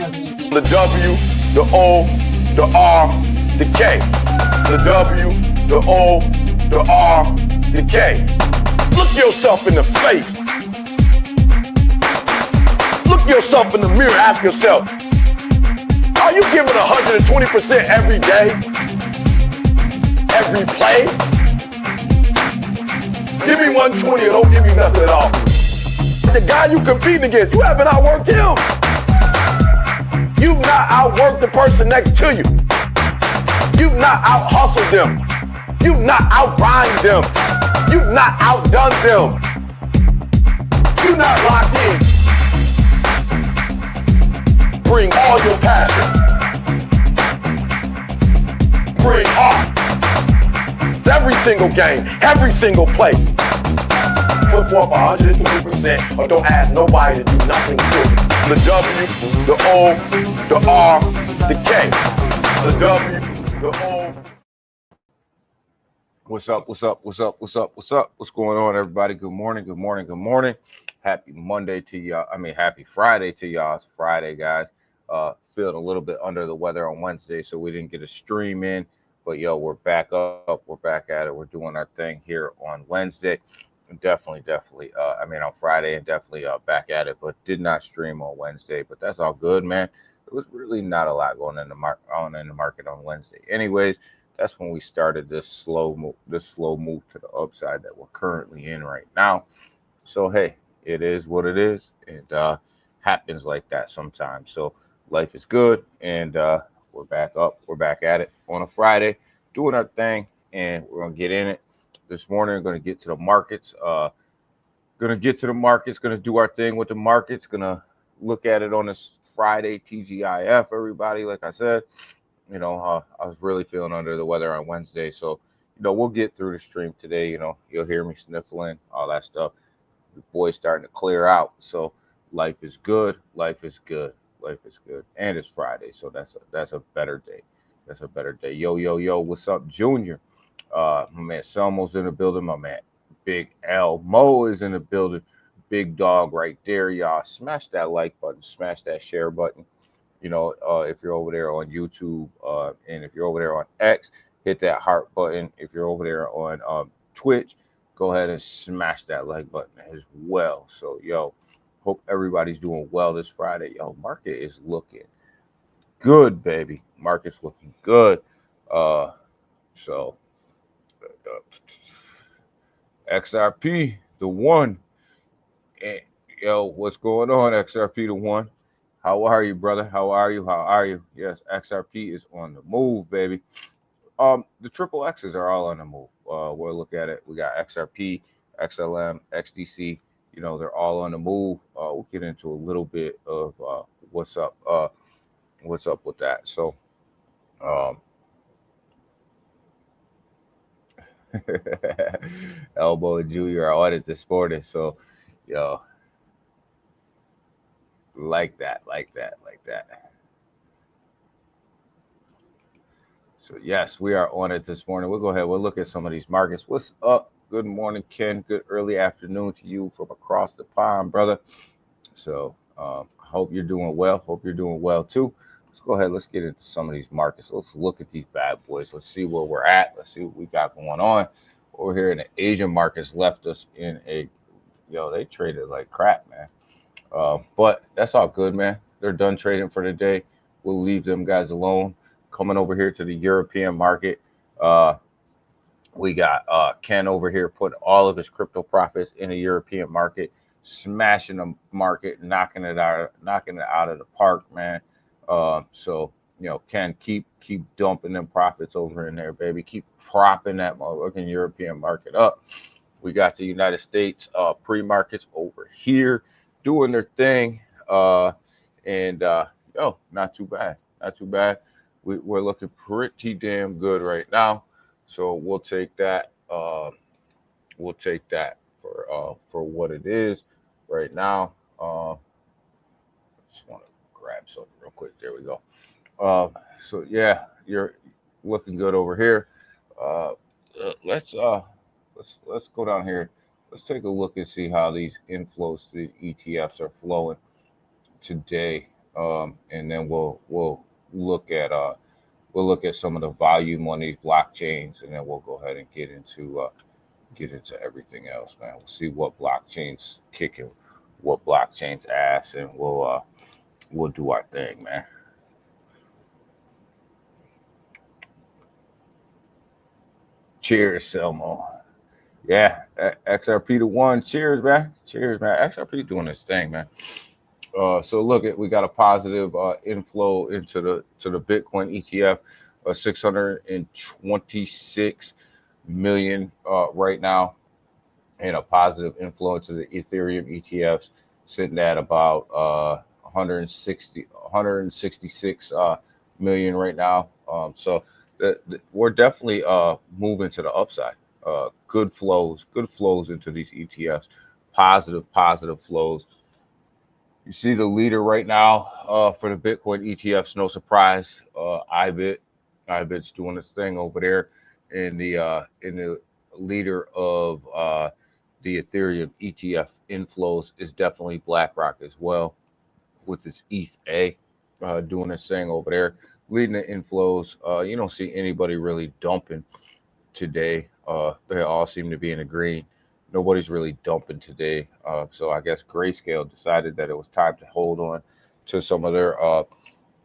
The W, the O, the R, the K. The W, the O, the R, the K. Look yourself in the face. Look yourself in the mirror. Ask yourself, are you giving 120% every day? Every play? Give me 120 or don't give me nothing at all. The guy you competing against, you haven't outworked him. You've not outworked the person next to you. You've not out-hustled them. You've not out-rhymed them. You've not outdone them. You're not locked in. Bring all your passion. Bring heart. Every single game, every single play. Put forth 120% or don't ask nobody to do nothing to it. The W, the O, the R, the K. The W, the O. What's up? What's up? What's up? What's up? What's up? What's going on, everybody? Good morning. Good morning. Good morning. Happy Monday to y'all. Happy Friday to y'all. It's Friday, guys. Feeling a little bit under the weather on Wednesday, so we didn't get a stream in. But yo, we're back up. We're back at it. We're doing our thing here on Wednesday. Definitely. On Friday and definitely back at it, but did not stream on Wednesday. But that's all good, man. It was really not a lot going in the market on Wednesday. Anyways, that's when we started this slow move to the upside that we're currently in right now. So hey, it is what it is. It happens like that sometimes. So life is good, and we're back up. We're back at it on a Friday, doing our thing, and we're gonna get in it. This morning, we're going to get to the markets. Going to do our thing with the markets. Going to look at it on this Friday, TGIF, everybody. Like I said, I was really feeling under the weather on Wednesday. So, we'll get through the stream today. You'll hear me sniffling, all that stuff. The boy's starting to clear out. So, life is good. Life is good. Life is good. And it's Friday. So, that's a better day. That's a better day. Yo. What's up, Junior? My man Selmo's in the building. My man Big Elmo is in the building. Big dog right there, y'all. Smash that like button. Smash that share button. If you're over there on YouTube, and if you're over there on X, hit that heart button. If you're over there on Twitch, go ahead and smash that like button as well. So, hope everybody's doing well this Friday. Market is looking good, baby. Market's looking good. So. XRP, the one. And, what's going on, XRP, the one? How are you, brother? How are you? Yes, XRP is on the move, baby. The triple X's are all on the move. We'll look at it. We got XRP, XLM, XDC. They're all on the move. We'll get into a little bit of what's up with that. So, Elbow and Junior are on it this morning, so like that. So yes, we are on it this morning. We'll go ahead. We'll look at some of these markets. What's up? Good morning, Ken. Good early afternoon to you from across the pond, brother. So hope you're doing well. Hope you're doing well too. Let's go ahead. Let's get into some of these markets. Let's look at these bad boys. Let's see where we're at. Let's see what we got going on. Over here in the Asian markets left us in they traded like crap, man. But that's all good, man. They're done trading for the day. We'll leave them guys alone. Coming over here to the European market. We got Ken over here putting all of his crypto profits in the European market, smashing the market, knocking it out of the park, man. So Ken, keep dumping them profits over in there, baby. Keep propping that motherfucking European market up. We got the United States pre-markets over here doing their thing, and not too bad. We're looking pretty damn good right now. So we'll take that. We'll take that for what it is right now. Just want to grab something real quick. There we go. So yeah, you're looking good over here. Let's go down here. Let's take a look and see how these inflows to the ETFs are flowing today. and then we'll look at some of the volume on these blockchains, and then we'll go ahead and get into everything else, man. We'll see what blockchains kicking, what blockchains ass, and we'll do our thing, man. Cheers, Selmo. Yeah, XRP to one. Cheers, man. Cheers, man. XRP doing this thing, man. So look at we got a positive inflow into the Bitcoin ETF, 626 million right now, and a positive inflow into the Ethereum ETFs, sitting at about 166 million right now. So we're definitely moving to the upside. Good flows into these ETFs, positive flows. You see the leader right now for the Bitcoin ETFs, no surprise, IBIT. IBIT's doing its thing over there, in the leader of the Ethereum ETF inflows is definitely BlackRock as well, with its ETH doing its thing over there, leading the inflows. You don't see anybody really dumping today. They all seem to be in the green. Nobody's really dumping today. So I guess Grayscale decided that it was time to hold on to some of their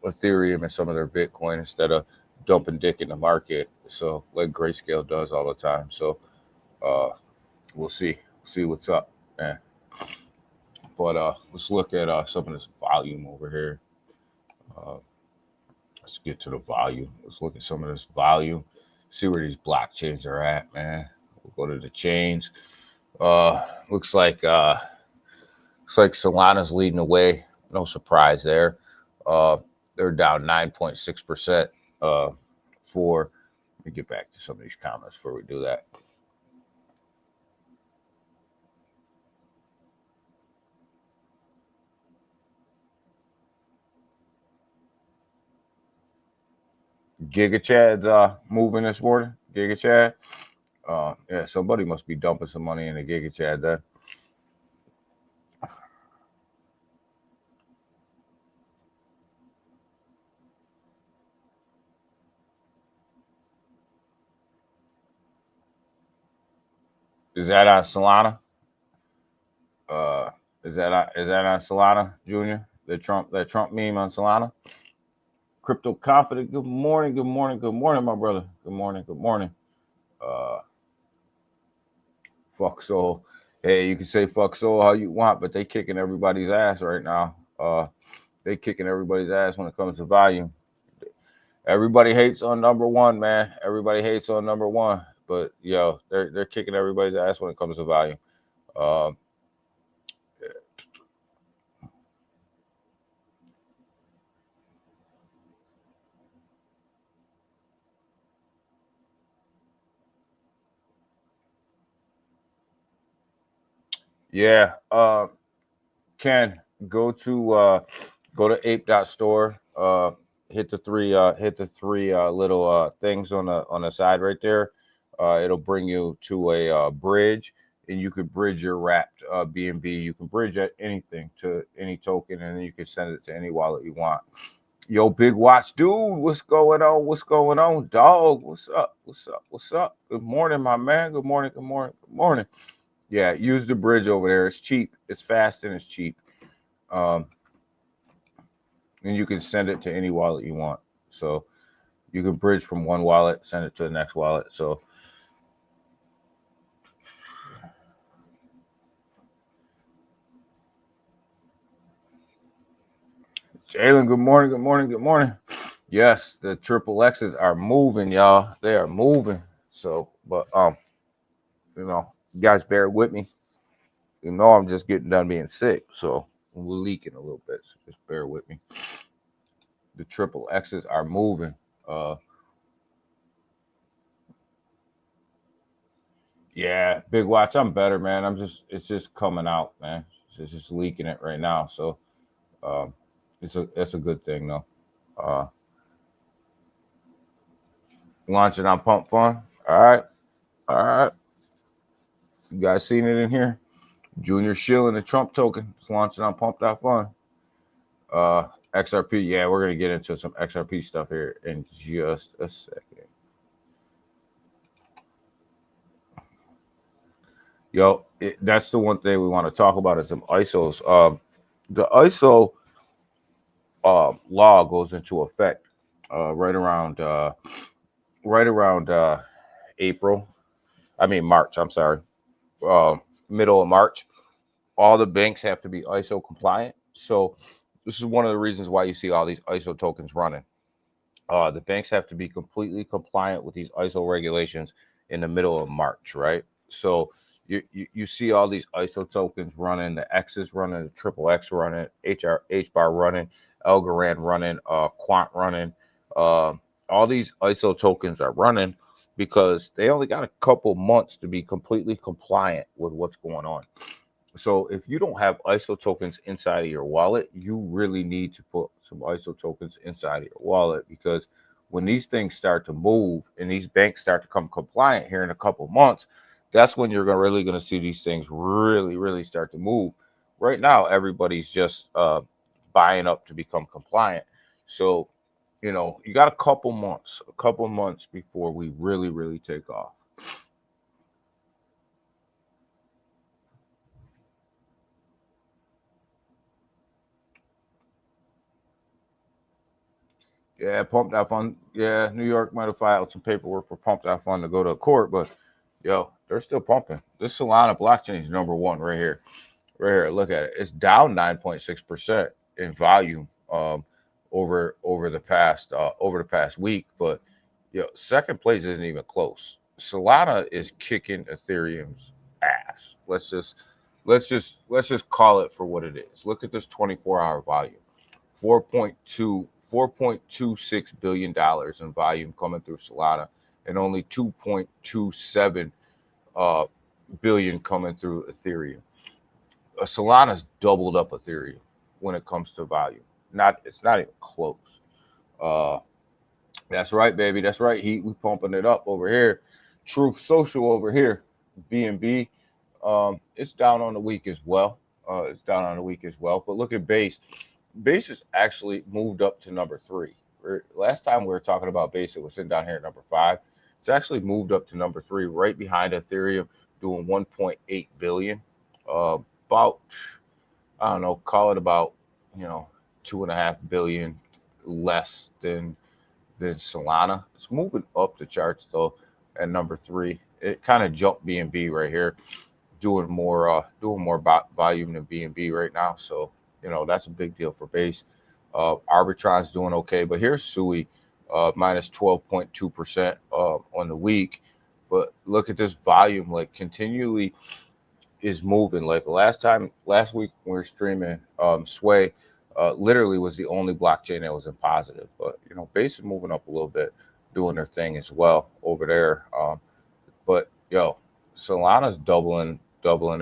Ethereum and some of their Bitcoin instead of dumping dick in the market. So like Grayscale does all the time. So we'll see what's up, man. But let's look at some of this volume over here. Let's get to the volume. Let's look at some of this volume. See where these blockchains are at, man. We'll go to the chains. Looks like Solana's leading the way. No surprise there. They're down 9.6%. For Let me get back to some of these comments before we do that. Giga Chad's moving this morning. Giga Chad. Yeah, somebody must be dumping some money in the Giga Chad there. Is that on Solana? Is that on Solana, Junior? That Trump meme on Solana? Crypto confident. Good morning, my brother. Good morning. Uh, fuck soul. Hey, you can say fuck soul how you want, but they kicking everybody's ass right now. They kicking everybody's ass when it comes to volume. Everybody hates on number one, man. Everybody hates on number one, but yo, they're kicking everybody's ass when it comes to volume. Um, yeah. Ken, go to ape.store. Hit the three little things on the side right there. It'll bring you to a bridge, and you could bridge your wrapped BNB. You can bridge anything to any token, and then you can send it to any wallet you want. Yo, Big Watch dude, what's going on? What's going on, dog? What's up? What's up? Good morning, my man. Good morning. Yeah, use the bridge over there. It's cheap. It's fast and it's cheap. And you can send it to any wallet you want. So you can bridge from one wallet, send it to the next wallet. So Jalen, good morning. Yes, the triple X's are moving, y'all. They are moving. So, but you guys bear with me. I'm just getting done being sick, so we're leaking a little bit. So just bear with me. The triple X's are moving. Yeah, Big Watch, I'm better, man. It's just coming out, man. It's just leaking it right now. So, um, it's a good thing though. Uh, Launching on Pump Fun. All right. You guys seen it in here? Junior Shill and the Trump token. It's launching on Pump.Fun. XRP. Yeah, we're gonna get into some XRP stuff here in just a second. Yo, that's the one thing we want to talk about is some ISOs. The ISO law goes into effect right around April. I mean March. I'm sorry, middle of March. All the banks have to be ISO compliant. So this is one of the reasons why you see all these ISO tokens running. The banks have to be completely compliant with these ISO regulations in the middle of March, right? So you see all these ISO tokens running, the X's running, the triple X running, H bar running, Algorand running, Quant running. Uh, all these ISO tokens are running because they only got a couple months to be completely compliant with what's going on. So if you don't have ISO tokens inside of your wallet, you really need to put some ISO tokens inside of your wallet, because when these things start to move and these banks start to come compliant here in a couple months, that's when you're really going to see these things really start to move. Right now, everybody's just buying up to become compliant. So, you got a couple months before we really take off. Yeah, pump that fund. Yeah, New York might have filed some paperwork for pump that fund to go to court, but yo, they're still pumping. This Solana blockchain is number one right here. Right here, look at it. It's down 9.6% in volume over the past week, but second place isn't even close. Solana is kicking Ethereum's ass. Let's just call it for what it is. Look at this 24-hour volume. 4.26 billion dollars in volume coming through Solana, and only 2.27 uh, billion coming through Ethereum. Solana's doubled up Ethereum when it comes to volume. It's not even close. Uh, that's right, baby. That's right. We pumping it up over here. Truth Social over here. BNB. It's down on the week as well. It's down on the week as well. But look at Base. Base has actually moved up to number 3. Last time we were talking about Base, it was sitting down here at number 5. It's actually moved up to number 3, right behind Ethereum, doing 1.8 billion. About, I don't know, call it about 2.5 billion less than Solana. It's moving up the charts though at number 3. It kind of jumped BNB right here, doing more volume than BNB right now. So that's a big deal for Base. Arbitron's doing okay, but here's Sui, minus 12.2% on the week. But look at this volume, like continually is moving. Like last week when we were streaming, Sway literally was the only blockchain that was in positive. But Base is moving up a little bit, doing their thing as well over there. But Solana's doubling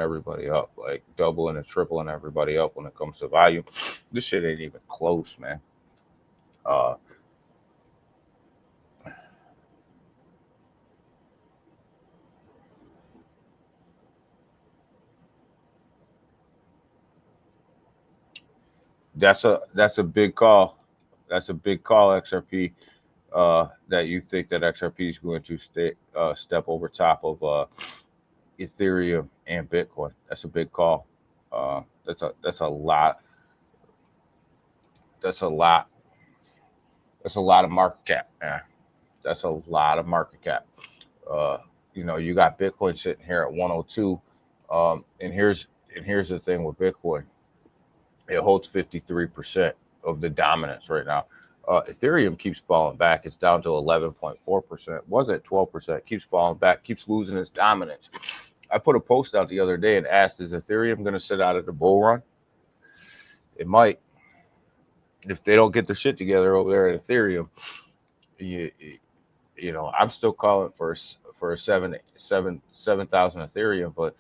everybody up, like doubling and tripling everybody up when it comes to volume. This shit ain't even close, man. That's a big call. That's a big call, XRP. That you think that XRP is going to step over top of Ethereum and Bitcoin. That's a big call. That's a lot. That's a lot. That's a lot of market cap. Man. That's a lot of market cap. Uh, you got Bitcoin sitting here at 102. And here's the thing with Bitcoin. It holds 53% of the dominance right now. Ethereum keeps falling back. It's down to 11.4%. Was at 12%. Keeps falling back. Keeps losing its dominance. I put a post out the other day and asked, is Ethereum going to sit out of the bull run? It might. If they don't get their shit together over there at Ethereum, I'm still calling for a 7,000 Ethereum, but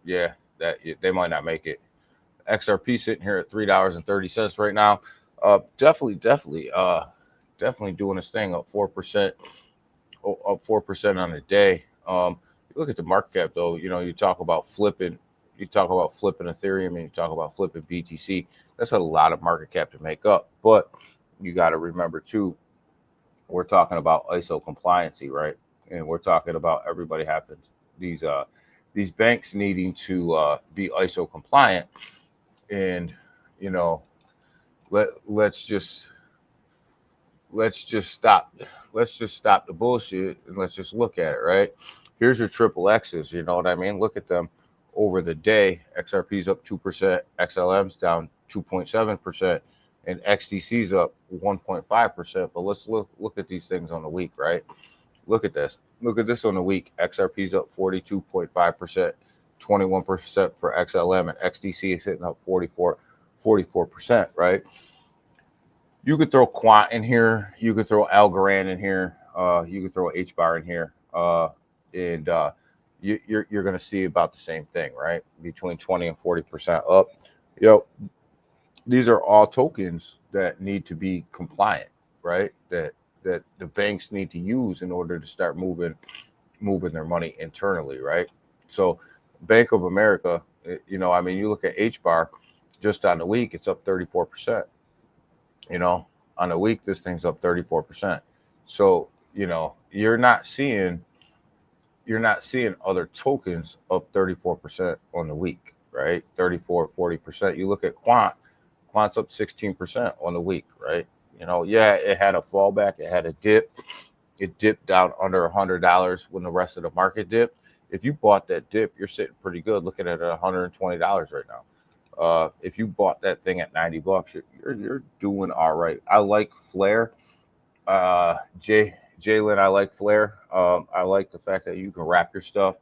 yeah, that they might not make it. XRP sitting here at $3.30 right now. Definitely doing this thing up 4%, up 4% on a day. You look at the market cap though. You talk about flipping you talk about flipping Ethereum and you talk about flipping BTC. That's a lot of market cap to make up. But you got to remember too, we're talking about ISO compliancy, right? And we're talking about everybody having these banks needing to be ISO compliant, and you know, let's just stop the bullshit and let's just look at it, right? Here's your triple X's, you know what I mean? Look at them over the day. XRP's up 2%, XLM's down 2.7%, and XDC's up 1.5%. But let's look at these things on the week, right? Look at this. Look at this on the week. XRP's up 42.5%, 21% for XLM, and XDC is hitting up 44%, right? You could throw Quant in here. You could throw Algorand in here. You could throw HBAR in here. And you're going to see about the same thing, right? Between 20 and 40% up. You know, these are all tokens that need to be compliant, right? That the banks need to use in order to start moving their money internally, right? So Bank of America, you know, I mean, you look at HBAR just on the week, it's up 34%. You know, on the week, this thing's up 34%. So, you know, you're not seeing other tokens up 34% on the week, right? 34, 40%. You look at Quant's up 16% on the week, right? You know, yeah, it had a fallback, it had a dip. It dipped down under $100 when the rest of the market dipped. If you bought that dip, you're sitting pretty good, looking at $120 right now. If you bought that thing at $90, you're doing all right. I like Flare. Jalen, I like Flare. I like the fact that you can wrap your stuff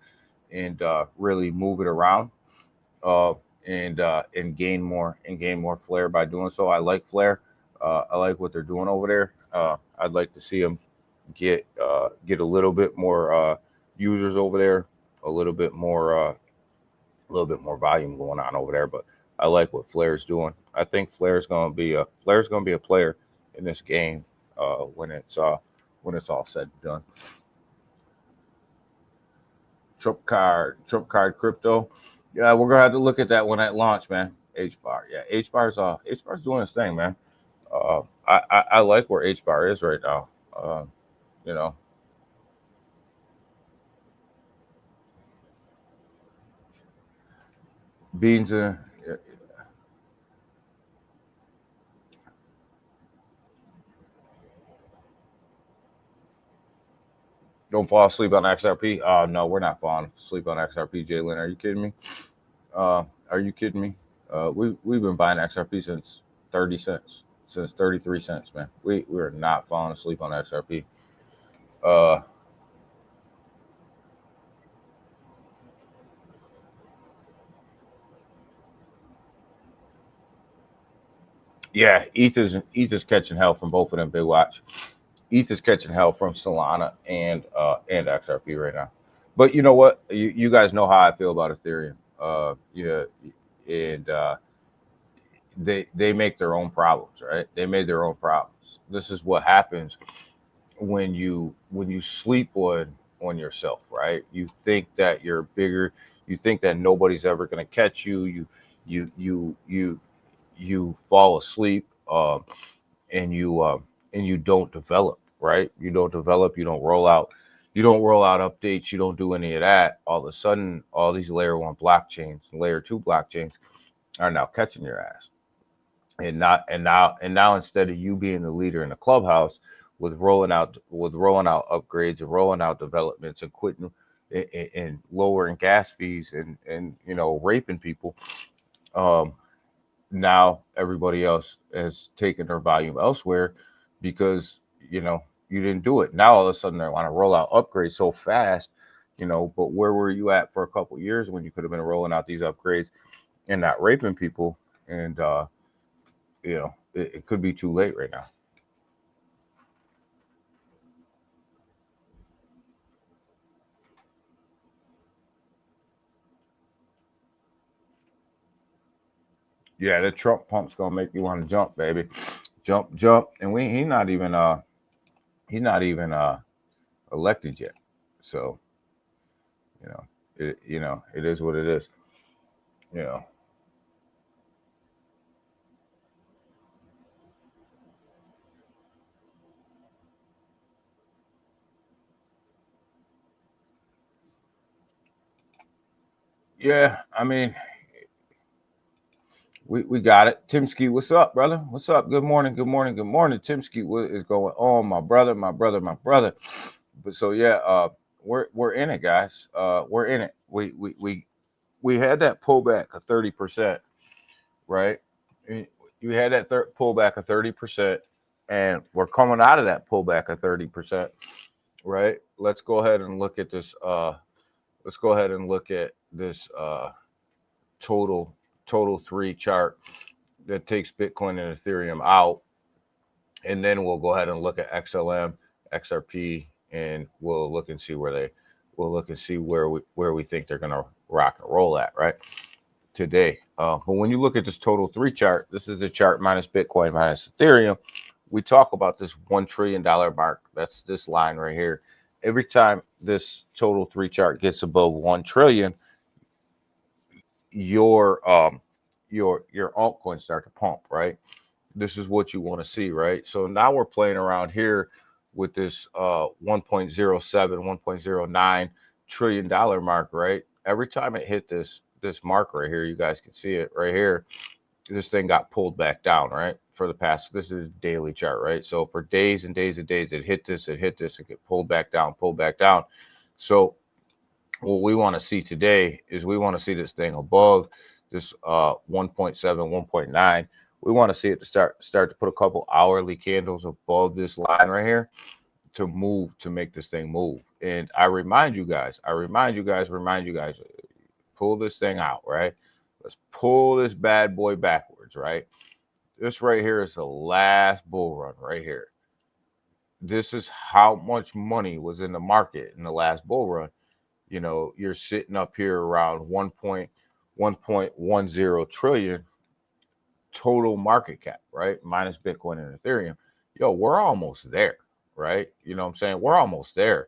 and really move it around and gain more Flare by doing so. I like Flare. I like what they're doing over there. I'd like to see them get a little bit more users over there, a little bit more volume going on over there. But I like what Flair's doing. I think Flair's going to be a player in this game when it's all said and done. Trump card crypto. Yeah, we're gonna have to look at that when at launch, man. HBAR, yeah, HBAR's doing his thing, man. I like where HBAR is right now. You know, beans and don't fall asleep on XRP. Oh no, we're not falling asleep on XRP, Jalen. Are you kidding me? Are you kidding me? We've been buying XRP since 30 cents, since 33 cents, man. We're not falling asleep on XRP. Uh, yeah, ETH is catching hell from both of them. Big watch. ETH is catching hell from Solana and XRP right now. But you know what? You guys know how I feel about Ethereum. Yeah, and they make their own problems, right? They made their own problems. This is what happens when you sleep on yourself, right? You think that you're bigger. You think that nobody's ever going to catch you. You fall asleep, and you don't develop, right? You don't develop. You don't roll out. You don't roll out updates. You don't do any of that. All of a sudden, all these layer one blockchains, layer two blockchains are now catching your ass. And now instead of you being the leader in the clubhouse with rolling out upgrades and rolling out developments and quitting and lowering gas fees and raping people, um now everybody else has taken their volume elsewhere because you didn't do it. Now all of a sudden they want to roll out upgrades so fast, but where were you at for a couple of years when you could have been rolling out these upgrades and not raping people? And it could be too late right now. Yeah, the Trump pump's gonna make you want to jump, baby. Jump. And he's not even elected yet. So, it is what it is. You know, yeah. I mean, we got it. Timski, what's up, brother? What's up? Good morning. Good morning. Good morning. Timski, what is going on, my brother? My brother. My brother. But so yeah, we're in it, guys. We're in it. We had that pullback of 30%, right? You had that pullback of 30%, and we're coming out of that pullback of 30%, right? Let's go ahead and look at this. Let's go ahead and look at this total total three chart that takes Bitcoin and Ethereum out, and then we'll go ahead and look at XLM, XRP, and we'll look and see where we think they're gonna rock and roll at, right? Today. But when you look at this total three chart, this is the chart minus Bitcoin minus Ethereum. We talk about this $1 trillion mark. That's this line right here. Every time this total three chart gets above 1 trillion, your altcoins start to pump, right? This is what you want to see, right? So now we're playing around here with this 1.07, 1.09 trillion dollar mark, right? Every time it hit this mark right here, you guys can see it right here. This thing got pulled back down, right? For the past, this is a daily chart, right? So for days and days and days, it hit this, it get pulled back down, pulled back down. So what we want to see today is we want to see this thing above this 1.7, 1.9. We want to see it to start to put a couple hourly candles above this line right here to move, to make this thing move. And I remind you guys, pull this thing out, right? Let's pull this bad boy backwards, right? This right here is the last bull run right here. This is how much money was in the market in the last bull run. You know, you're sitting up here around 1.10 trillion total market cap, right? Minus Bitcoin and Ethereum. Yo, we're almost there, right? You know what I'm saying? We're almost there.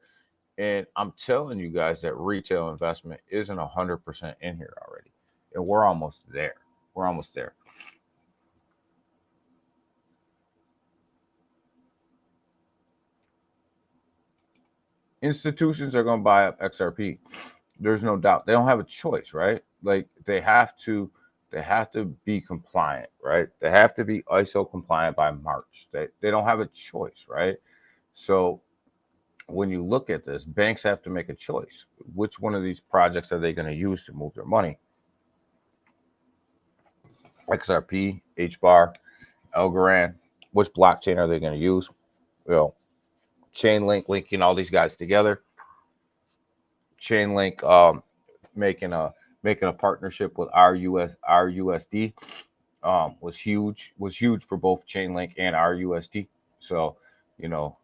And I'm telling you guys that retail investment isn't 100% in here already. And we're almost there. We're almost there. Institutions are going to buy up XRP. There's no doubt. They don't have a choice, right? Like they have to be compliant, right? They have to be ISO compliant by March. They don't have a choice, right? So when you look at this, banks have to make a choice. Which one of these projects are they going to use to move their money? XRP, HBAR, Algorand. Which blockchain are they going to use? Well, Chainlink linking all these guys together. Chainlink making a partnership with RUSD was huge for both Chainlink and RUSD. So you know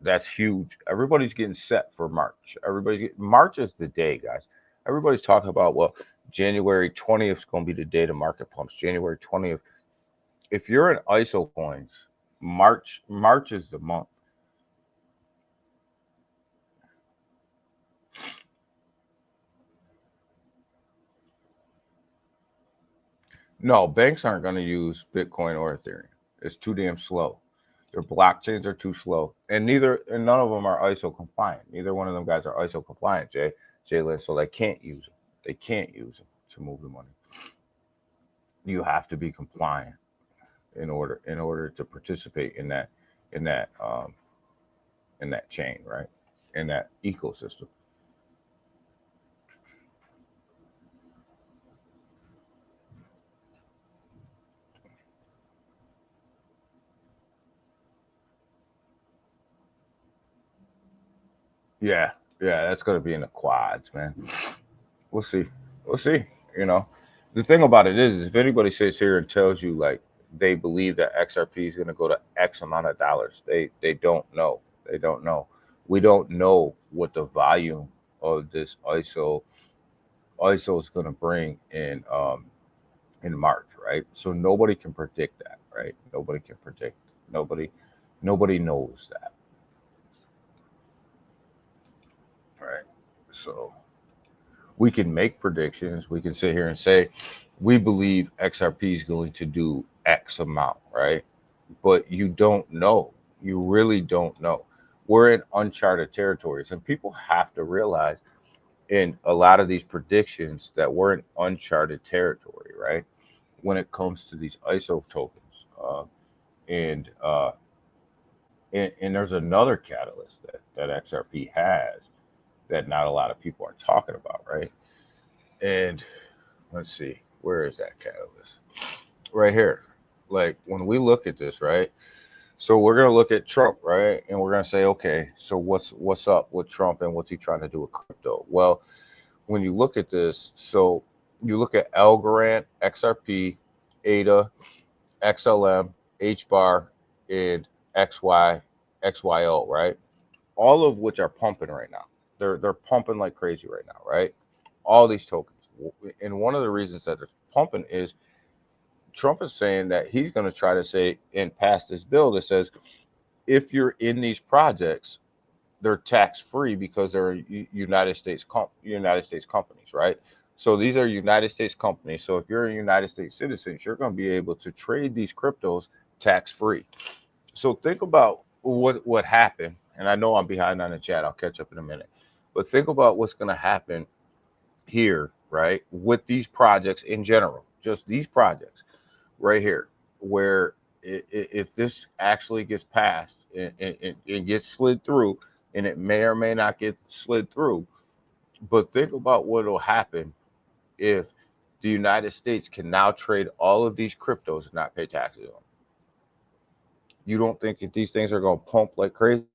that's huge. Everybody's getting set for March. March is the day, guys. Everybody's talking about, well, January 20th is going to be the day the market pumps. January 20th. If you're in ISO coins, March is the month. No, banks aren't going to use Bitcoin or Ethereum. It's too damn slow. Their blockchains are too slow, and none of them are ISO compliant. Neither one of them guys are ISO compliant, Jalen. So they can't use them. They can't use them to move the money. You have to be compliant in order to participate in that chain, right? In that ecosystem. Yeah, yeah, that's going to be in the quads, man. We'll see. We'll see. You know, the thing about it is if anybody sits here and tells you like they believe that XRP is going to go to X amount of dollars, they don't know. They don't know. We don't know what the volume of this ISO is going to bring in March, right? So nobody can predict that, right? Nobody can predict. Nobody knows that, right? So We can make predictions. We can sit here and say, we believe XRP is going to do X amount, right? But you don't know. You really don't know. We're in uncharted territories, and people have to realize in a lot of these predictions that we're in uncharted territory, right? When it comes to these ISO tokens, and and there's another catalyst that XRP has that not a lot of people are talking about, right? And let's see, where is that catalyst? Right here. Like when we look at this, right? So we're gonna look at Trump, right? And we're gonna say, okay, so what's up with Trump and what's he trying to do with crypto? Well, when you look at this, so you look at Algorand, XRP, ADA, XLM, HBAR, and XY, XYO, right? All of which are pumping right now. They're pumping like crazy right now, right? All these tokens. And one of the reasons that they're pumping is Trump is saying that he's going to try to say and pass this bill that says if you're in these projects, they're tax free because they're United States companies, right? So these are United States companies. So if you're a United States citizen, you're going to be able to trade these cryptos tax free. So think about what happened. And I know I'm behind on the chat. I'll catch up in a minute. But think about what's going to happen here, right? With these projects in general, just these projects right here, where if this actually gets passed and gets slid through, and it may or may not get slid through, but think about what will happen if the United States can now trade all of these cryptos and not pay taxes on them. You don't think that these things are going to pump like crazy?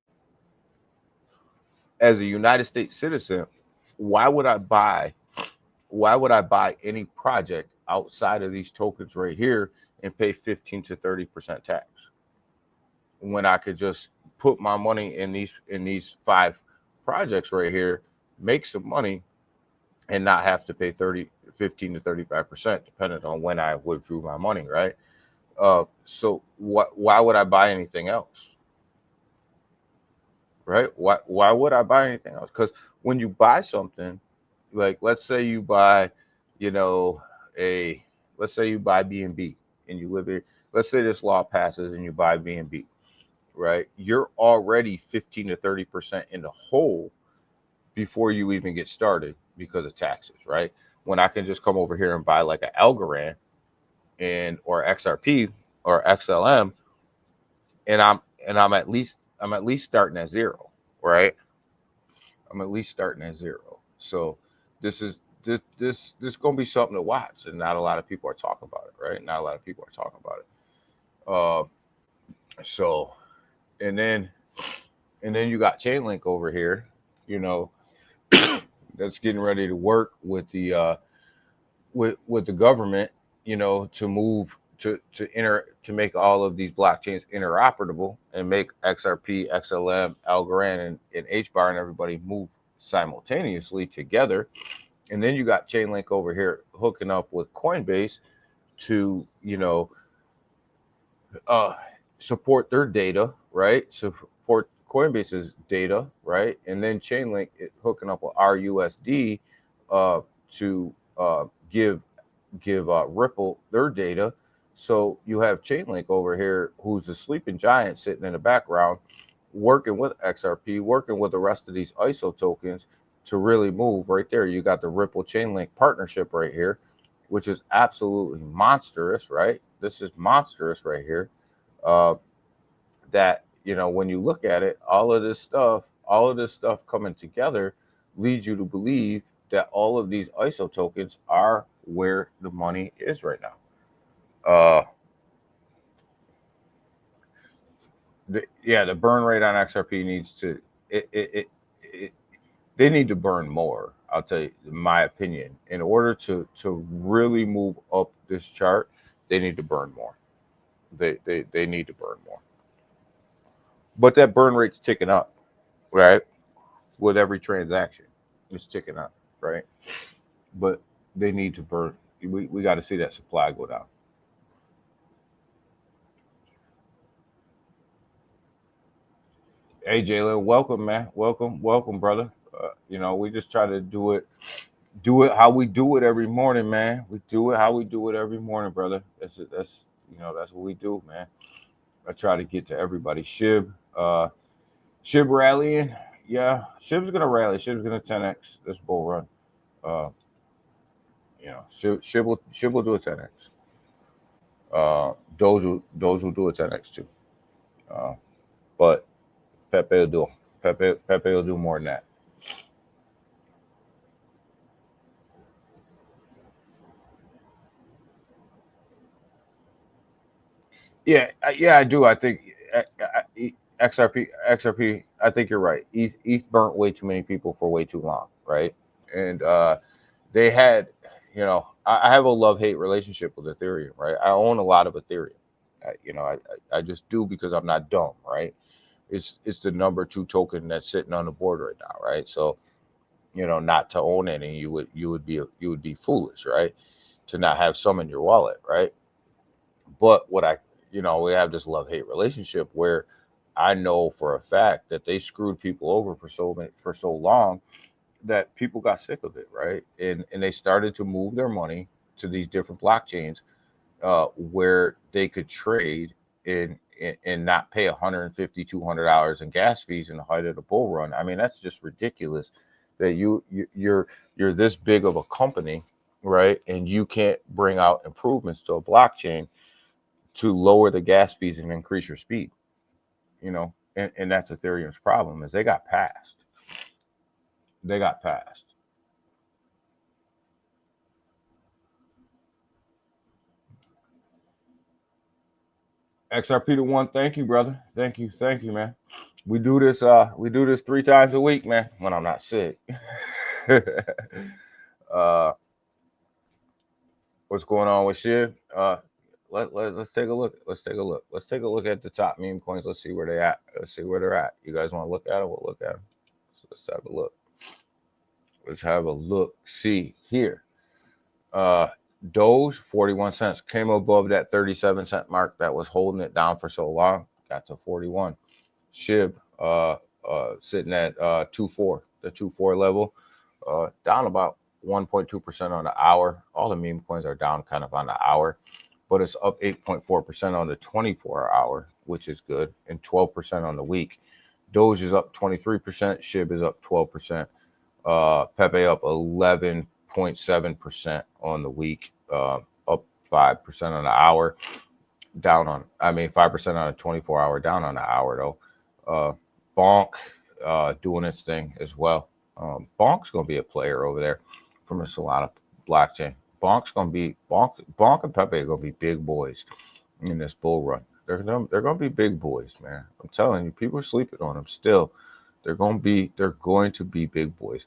As a United States citizen, why would I buy any project outside of these tokens right here and pay 15 to 30% tax when I could just put my money in these 5 projects right here, make some money, and not have to pay 15 to 35% depending on when I withdrew my money, right? So why would I buy anything else? Right? Why would I buy anything else? Because when you buy something, like let's say you buy, you know, let's say you buy B&B and you live here. Let's say this law passes and you buy B&B, right? You're already 15 to 30% in the hole before you even get started because of taxes, right? When I can just come over here and buy like an Algorand or XRP or XLM, and I'm at least starting at zero, right? I'm at least starting at zero. So this gonna be something to watch, and not a lot of people are talking about it, right? Not a lot of people are talking about it. So and then you got Chainlink over here, you know, that's getting ready to work with the with the government, you know, to move to make all of these blockchains interoperable and make XRP, XLM, Algorand, and HBAR and everybody move simultaneously together. And then you got Chainlink over here hooking up with Coinbase to, you know, support their data, right? Support Coinbase's data, right? And then Chainlink hooking up with RUSD to give Ripple their data. So you have Chainlink over here, who's the sleeping giant sitting in the background, working with XRP, working with the rest of these ISO tokens to really move. Right there, you got the Ripple Chainlink partnership right here, which is absolutely monstrous, right? This is monstrous right here. That, you know, when you look at it, all of this stuff coming together leads you to believe that all of these ISO tokens are where the money is right now. The burn rate on XRP needs to they need to burn more. I'll tell you, in my opinion, in order to really move up this chart, they need to burn more. They need to burn more. But that burn rate's ticking up, right? With every transaction, it's ticking up, right? But they need to burn. We got to see that supply go down. Hey, Jalen, welcome, man. Welcome, brother. You know, we just try to do it Do it how we do it every morning, man. We do it how we do it every morning, brother. That's that's what we do, man. I try to get to everybody. Shib rallying. Yeah, Shib's gonna rally. Shib's gonna 10x this bull run. Uh, Shib will do a 10x. Doge will do a 10x too. Uh, but Pepe will do Pepe will do more than that. Yeah, I do. I think XRP. I think you're right. ETH burnt way too many people for way too long, right? And they had, I have a love hate relationship with Ethereum, right? I own a lot of Ethereum. I just do because I'm not dumb, right? It's the number two token that's sitting on the board right now, right? So not to own any, you would be foolish, right? To not have some in your wallet, right? But we have this love hate relationship where I know for a fact that they screwed people over for so long that people got sick of it, right? And they started to move their money to these different blockchains where they could trade and not pay 150 $200 in gas fees in the height of the bull run. I mean, that's just ridiculous that you're this big of a company, right? And you can't bring out improvements to a blockchain to lower the gas fees and increase your speed, and that's Ethereum's problem is they got passed. They got passed. XRP to one. Thank you, brother. Thank you, man. We do this 3 times a week, man, when I'm not sick. uh what's going on with Shiv? Let's take a look. Let's take a look at the top meme coins. Let's see where they at. Let's see where they're at. You guys want to look at it? We'll look at them. So let's have a look. Let's have a look. See here. Doge 41 cents came above that 37-cent mark that was holding it down for so long. Got to 41. Shib sitting at 2.4, the 2.4 level, down about 1.2% on the hour. All the meme coins are down kind of on the hour, but it's up 8.4% on the 24-hour, which is good, and 12% on the week. Doge is up 23%. Shib is up 12%. Pepe up 11.7% on the week, up 5% on the hour, 5% on a 24-hour, down on the hour though. Bonk doing its thing as well. Bonk's gonna be a player over there from the Solana blockchain. Bonk and Pepe are gonna be big boys in this bull run. They're gonna be big boys, man. I'm telling you, people are sleeping on them still. They're going to be big boys.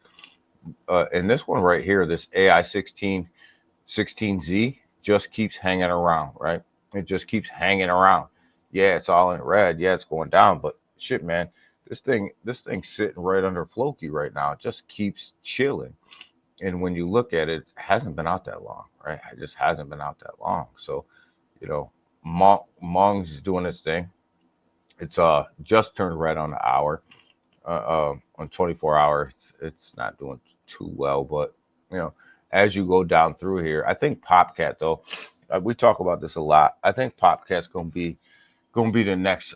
And this one right here, this AI 16Z, just keeps hanging around, right? It just keeps hanging around. Yeah, it's all in red. Yeah, it's going down, but shit, man, this thing's sitting right under Floki right now. It just keeps chilling. And when you look at it, it hasn't been out that long, right? It just hasn't been out that long. So, Mong's is doing its thing. It's just turned red on the hour. On 24 hours, it's not doing too well, but as you go down through here, I think Popcat though, we talk about this a lot. I think Popcat's gonna be the next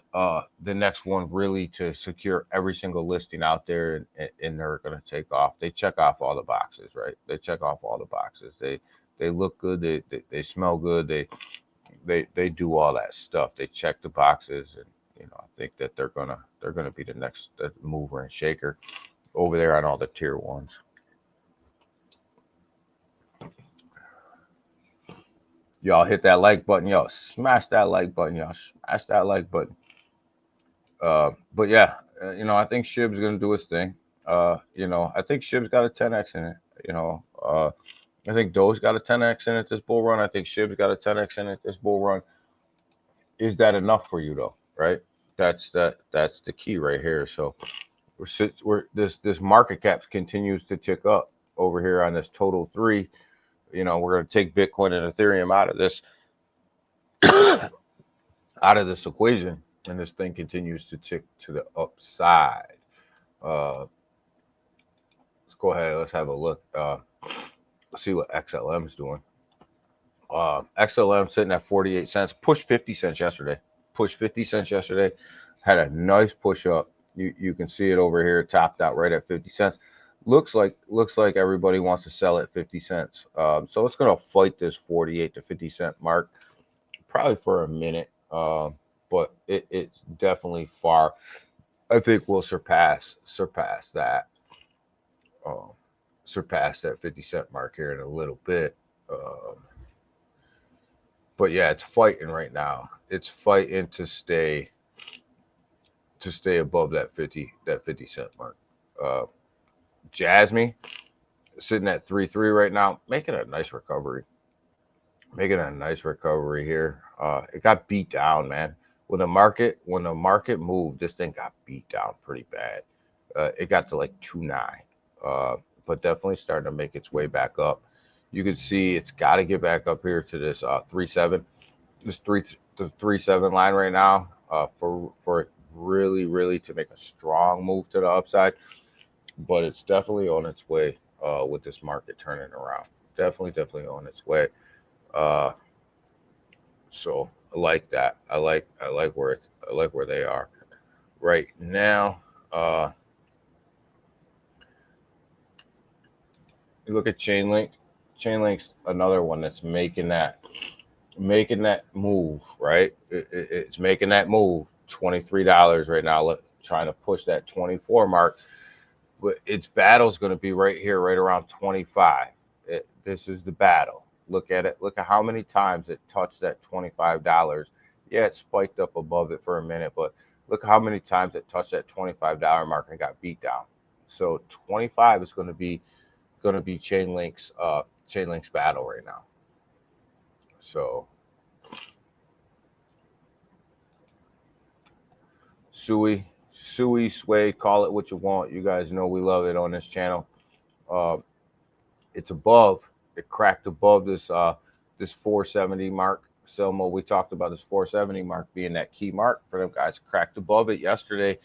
one really to secure every single listing out there, and they're gonna take off. They check off all the boxes, right? They check off all the boxes. They look good. They smell good. They do all that stuff. They check the boxes, and I think that they're gonna be the next mover and shaker over there on all the tier ones. Y'all hit that like button. Y'all smash that like button. Y'all smash that like button. But yeah, I think Shib's gonna do his thing. I think Shib's got a 10x in it. I think Doge got a 10x in it this bull run. I think Shib's got a 10x in it this bull run. Is that enough for you though? Right? That's the key right here. So this market cap continues to tick up over here on this total 3. We're going to take Bitcoin and Ethereum out of this equation, and this thing continues to tick to the upside. Let's go ahead. Let's have a look. Let's see what XLM is doing. XLM sitting at 48 cents, pushed 50 cents yesterday. Pushed 50 cents yesterday, had a nice push up. You can see it over here, topped out right at 50 cents. Looks like everybody wants to sell at 50 cents. So it's gonna fight this 48 to 50 cent mark probably for a minute. But it's definitely far. I think we'll surpass that. Um, Surpass that 50 cent mark here in a little bit. But yeah, it's fighting right now. It's fighting to stay above that 50 cent mark. Uh, Jasmine sitting at 3.3 right now, making a nice recovery. Making a nice recovery here. It got beat down, man. When the market moved, this thing got beat down pretty bad. It got to like 2.9, but definitely starting to make its way back up. You can see it's got to get back up here to this 3.7, this the 3.7 line right now, for it really to make a strong move to the upside. But it's definitely on its way with this market turning around. Definitely on its way. Uh, so I like that. I like where they are right now. Uh, you look at Chainlink. Chainlink's another one that's making that move, right? It's making that move. $23 right now, trying to push that 24 mark. But its battle's going to be right here, right around 25. This is the battle. Look at it. Look at how many times it touched that $25. Yeah, it spiked up above it for a minute, but look how many times it touched that $25 mark and got beat down. So 25 is going to be Chainlink's battle right now. So Sui, Sway, call it what you want. You guys know we love it on this channel. Uh, it's above. It cracked above this 470 mark. Selma, we talked about this 470 mark being that key mark for them guys. Cracked above it yesterday.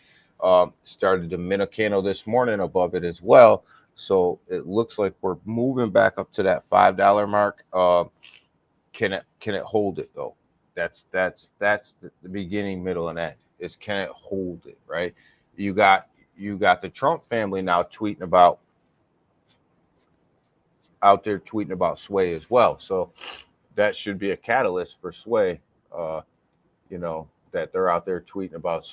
Started to mint a candle this morning above it as well. So it looks like we're moving back up to that $5 mark. Can it hold it though? That's the beginning, middle, and end. Is can it hold it, right? You got the Trump family now tweeting about out there tweeting about Sway as well. So that should be a catalyst for Sway. Uh, that they're out there tweeting about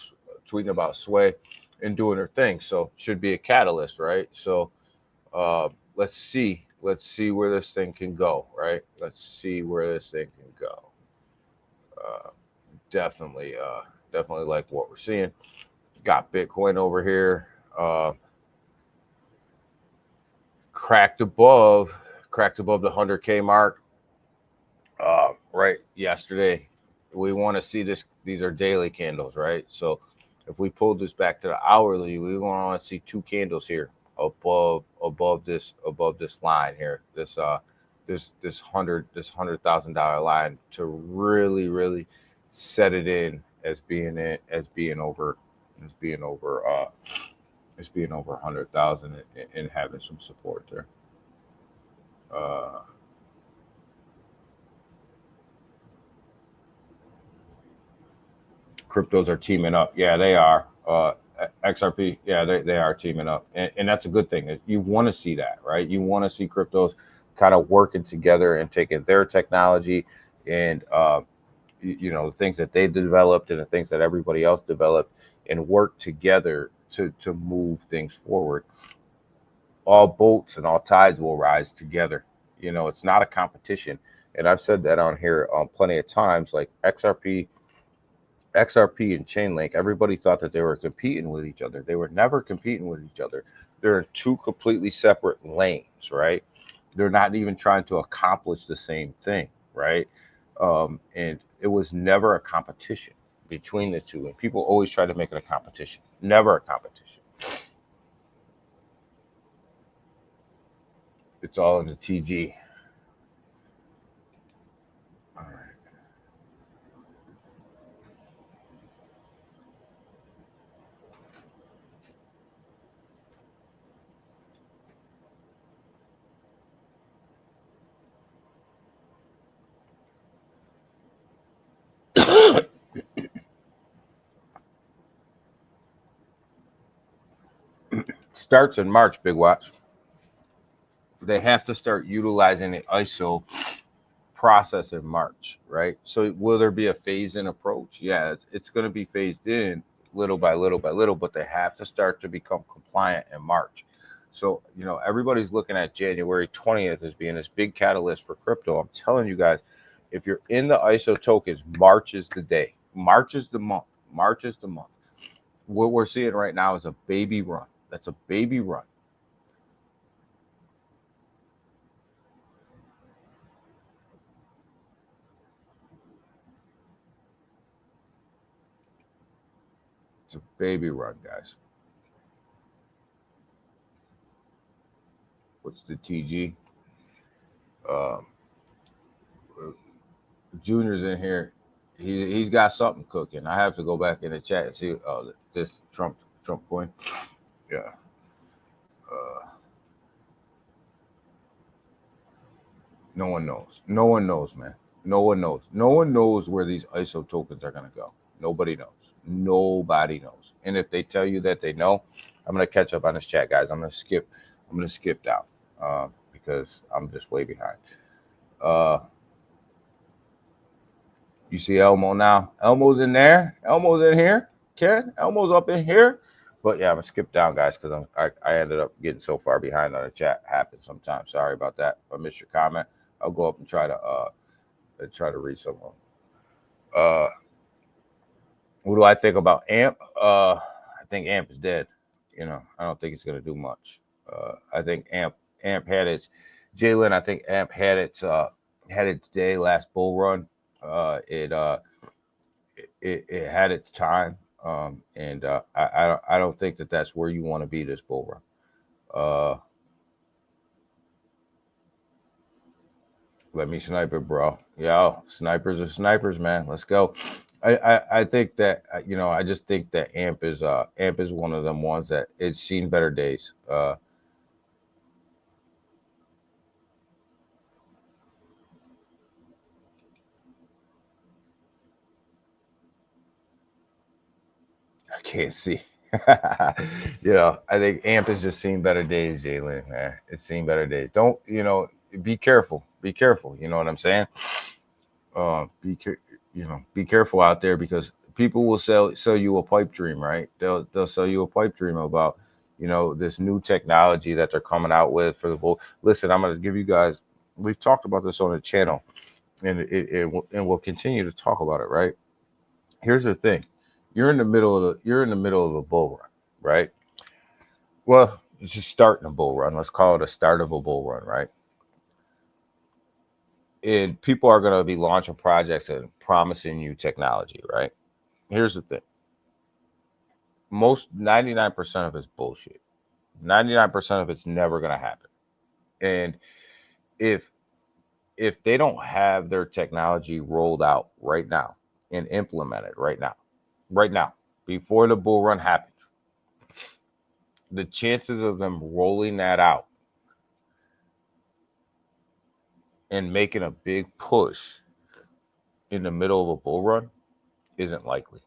Sway and doing their thing. So should be a catalyst, right? So let's see where this thing can go, right? Let's see where this thing can go. Uh, definitely like what we're seeing. Got Bitcoin over here. Cracked above the 100K mark right yesterday. We want to see this. These are daily candles, right? So if we pull this back to the hourly, we want to see two candles here above this line here. This $100,000 line to really set it in as being over as being over 100,000 and having some support there. Uh, Cryptos are teaming up. Yeah, they are. XRP, yeah, they are teaming up, and that's a good thing. You want to see that, right? You want to see cryptos kind of working together and taking their technology and the things that they developed and the things that everybody else developed and work together to move things forward. All boats and all tides will rise together. It's not a competition, and I've said that on here plenty of times. Like XRP and Chainlink, everybody thought that they were competing with each other. They were never competing with each other. They're in two completely separate lanes, right? They're not even trying to accomplish the same thing, right? And it was never a competition between the two. And people always try to make it a competition. Never a competition. It's all in the TG. All right. starts in March, Big Watch. They have to start utilizing the ISO process in March, right? So will there be a phase-in approach? Yeah, it's going to be phased in little by little by little, but they have to start to become compliant in March. So, everybody's looking at January 20th as being this big catalyst for crypto. I'm telling you guys, if you're in the ISO tokens, March is the day. March is the month. March is the month. What we're seeing right now is a baby run. That's a baby run. It's a baby run, guys. What's the TG? Junior's in here. He's got something cooking. I have to go back in the chat and see this Trump coin. Yeah. No one knows. No one knows, man. No one knows. No one knows where these ISO tokens are gonna go. Nobody knows. Nobody knows. And if they tell you that they know, I'm gonna catch up on this chat, guys. I'm gonna skip down because I'm just way behind. You see Elmo now. Elmo's in there. Elmo's in here. Ken, Elmo's up in here. But yeah, I'm gonna skip down, guys, because I ended up getting so far behind on the chat. Happens sometimes. Sorry about that. If I missed your comment, I'll go up and try to read some of them. What do I think about AMP? I think AMP is dead. I don't think it's gonna do much. I think AMP had its Jalen. I think AMP had its day last bull run. It had its time, and I don't think that that's where you want to be this bull run. Let me snipe it, bro. Yo, snipers are snipers, man. Let's go. I think that I just think that AMP is one of them ones that it's seen better days. I can't see. I think AMP has just seen better days, Jalen, man. It's seen better days. Don't, be careful. Be careful. You know what I'm saying? Be careful out there, because people will sell you a pipe dream, right? They'll sell you a pipe dream about, this new technology that they're coming out with for the bull. Listen, I'm going to give you guys, we've talked about this on the channel, and we'll continue to talk about it, right? Here's the thing. You're in the middle of a bull run, right? Well, it's just starting a bull run. Let's call it a start of a bull run, right? And people are going to be launching projects and promising you technology, right? Here's the thing. 99% of it's bullshit. 99% of it's never going to happen. And if they don't have their technology rolled out right now and implemented right now, before the bull run happens, the chances of them rolling that out and making a big push in the middle of a bull run isn't likely.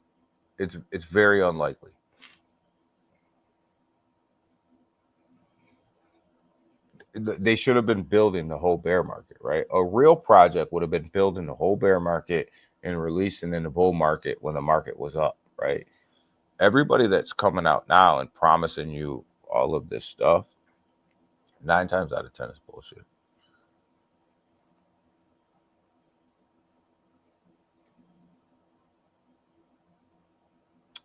It's very unlikely. They should have been building the whole bear market, right? A real project would have been building the whole bear market and releasing in the bull market when the market was up, right? Everybody that's coming out now and promising you all of this stuff, 9 times out of 10 is bullshit.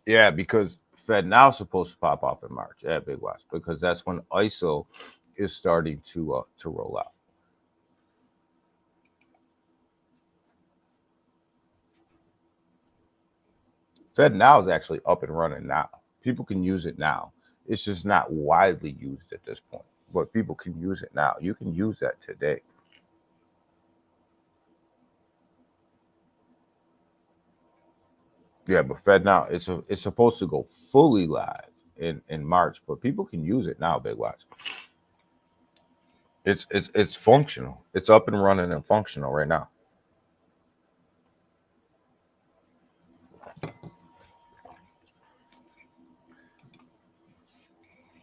Yeah, because FedNow is supposed to pop off in March at Big Watch, because that's when ISO is starting to roll out. FedNow is actually up and running now. People can use it now. It's just not widely used at this point, but people can use it now. You can use that today. Yeah, but FedNow, it's supposed to go fully live in March, but people can use it now. Big Watch. It's functional. It's up and running and functional right now.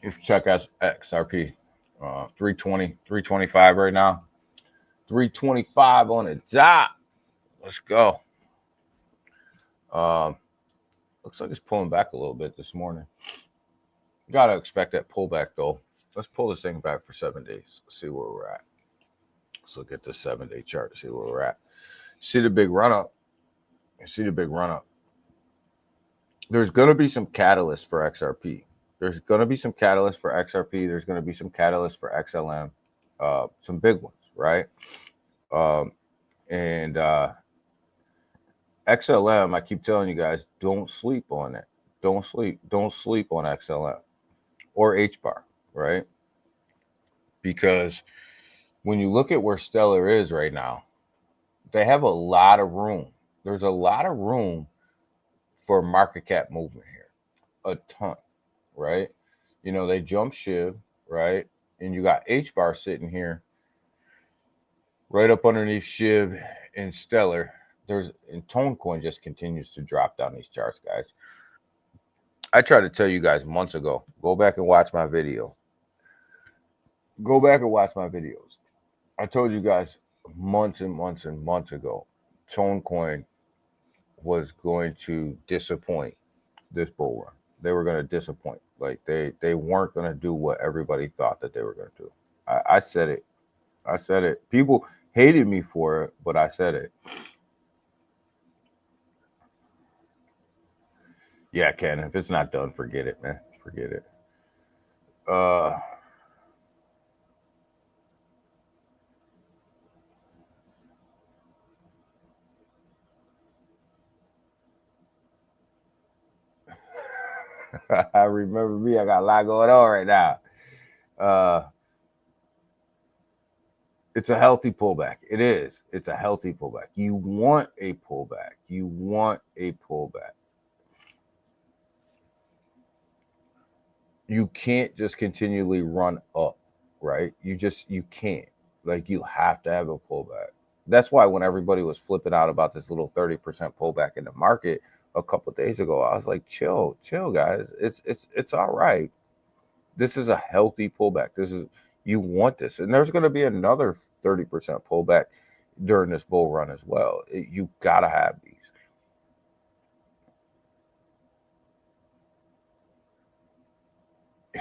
If you check out XRP, 320, 325 right now. 325 on the dot. Let's go. Looks like it's pulling back a little bit this morning. Gotta expect that pullback though. Let's pull this thing back for 7 days. Let's see where we're at. Let's look at the 7 day chart to see where we're at. See the big run up. See the big run up. There's gonna be some catalyst for XRP. There's gonna be some catalyst for XRP. There's gonna be some catalyst for XLM. Some big ones, right? And XLM, I keep telling you guys, don't sleep on it. Don't sleep on XLM or HBAR, right? Because when you look at where Stellar is right now, they have a lot of room. There's a lot of room for market cap movement here, a ton, right? You know, they jump SHIB, right? And you got HBAR sitting here right up underneath SHIB and Stellar. And Tonecoin just continues to drop down these charts, guys. I tried to tell you guys months ago, go back and watch my video. Go back and watch my videos. I told you guys months and months and months ago, Tonecoin was going to disappoint this bull run. They were going to disappoint. Like they weren't going to do what everybody thought that they were going to do. I said it. I said it. People hated me for it, but I said it. Yeah, Ken, if it's not done, forget it, man. Forget it. I remember me. I got a lot going on right now. It's a healthy pullback. It is. It's a healthy pullback. You want a pullback. You want a pullback. You can't just continually run up, right? You can't. Like, you have to have a pullback. That's why when everybody was flipping out about this little 30% pullback in the market a couple of days ago, I was like, chill, guys. It's all right. This is a healthy pullback. You want this. And there's going to be another 30% pullback during this bull run as well. You got to have these.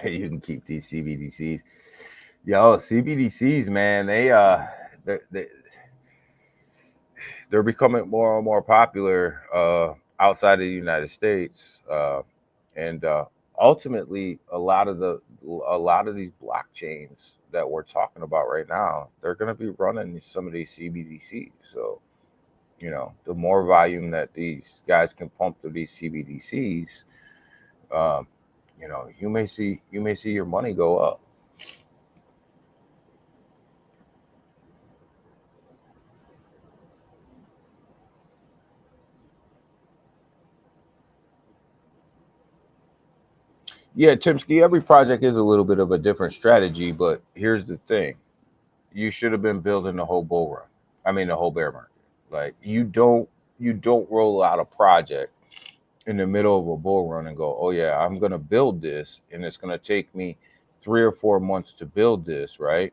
You can keep these CBDCs. Yo, CBDCs, man, they're becoming more and more popular outside of the United States, and ultimately, a lot of these blockchains that we're talking about right now, they're going to be running some of these CBDCs. So, you know, the more volume that these guys can pump through these CBDCs, you know, you may see your money go up. Yeah, Timsky, every project is a little bit of a different strategy, but here's the thing. You should have been building the whole bull run. I mean, the whole bear market. Like, you don't roll out a project in the middle of a bull run and go, oh yeah, I'm going to build this and it's going to take me 3 or 4 months to build this, right?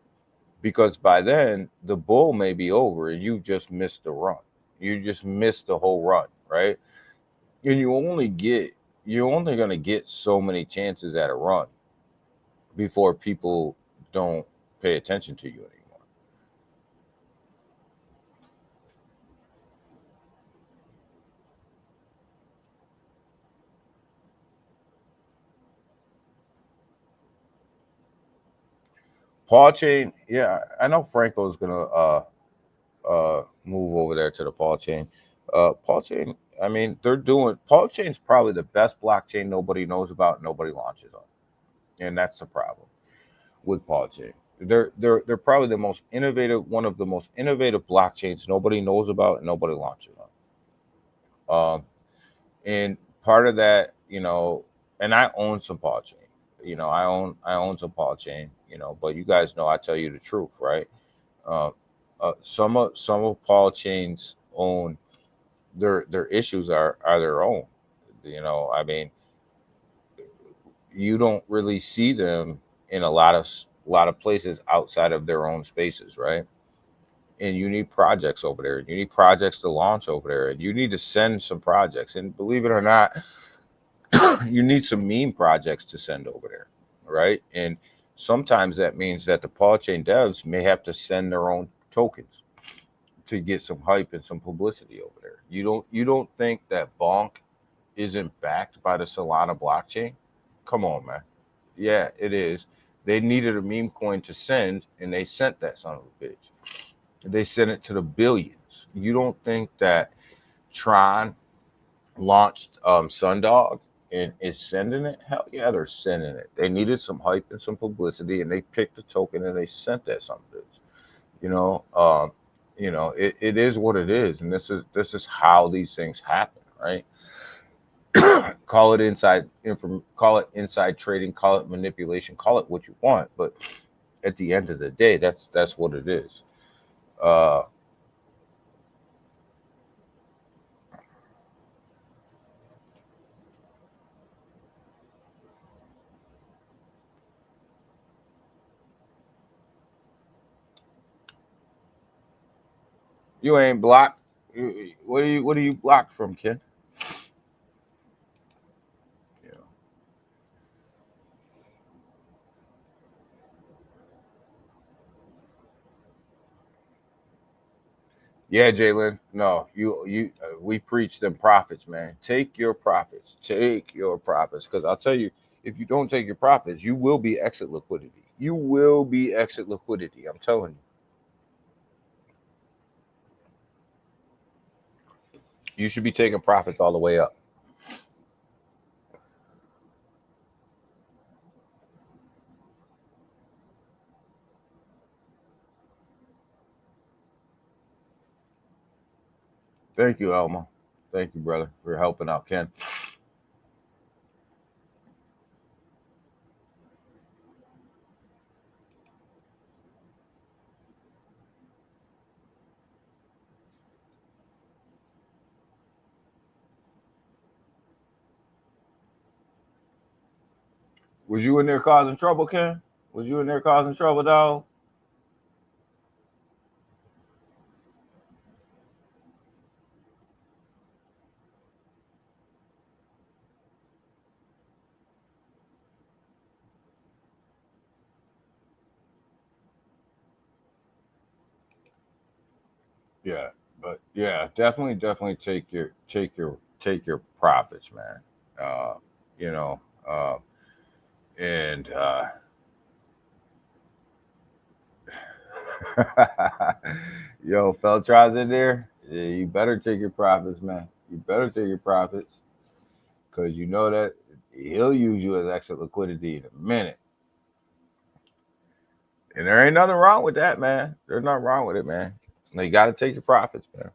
Because by then the bull may be over and you just missed the run. You just missed the whole run, right? And you're only going to get so many chances at a run before people don't pay attention to you anymore. Paul Chain, yeah, I know Franco's gonna move over there to the Paul Chain. Paul Chain, I mean, Paul Chain's probably the best blockchain nobody knows about, nobody launches on, and that's the problem with Paul Chain. They're probably one of the most innovative blockchains nobody knows about and nobody launches on. And part of that, you know, and I own some Paul Chain. You know, I own some Paul Chain. You know, but you guys know I tell you the truth, right? Uh, some of Paul Chain's own their issues are their own. You know, I mean, you don't really see them in a lot of places outside of their own spaces, right? And you need projects over there. You need projects to launch over there, and you need to send some projects. And believe it or not, you need some meme projects to send over there, right? And sometimes that means that the Paul Chain devs may have to send their own tokens to get some hype and some publicity over there. You don't think that Bonk isn't backed by the Solana blockchain? Come on, man. Yeah, it is. They needed a meme coin to send, and they sent that son of a bitch. They sent it to the billions. You don't think that Tron launched Sundog and is sending it? Hell yeah, they're sending it. They needed some hype and some publicity, and they picked a token and they sent that some bitch. You know, it is what it is, and this is how these things happen, right? Call it inside trading, call it manipulation, call it what you want, but at the end of the day, that's what it is. Uh, you ain't blocked. What are you blocked from, Ken? Yeah, yeah, Jalen. No, we preach them profits, man. Take your profits. Take your profits, because I'll tell you, if you don't take your profits, you will be exit liquidity. You will be exit liquidity. I'm telling you, you should be taking profits all the way up. Thank you, Elma. Thank you, brother, for helping out Ken. Was you in there causing trouble, Ken? Was you in there causing trouble, dog? Yeah, but yeah, definitely take your profits, man. Uh, you know, and yo, Feltron's in there. Yeah, you better take your profits, man. You better take your profits, because you know that he'll use you as extra liquidity in a minute. And there ain't nothing wrong with that, man. There's nothing wrong with it, man. Now, you got to take your profits, man.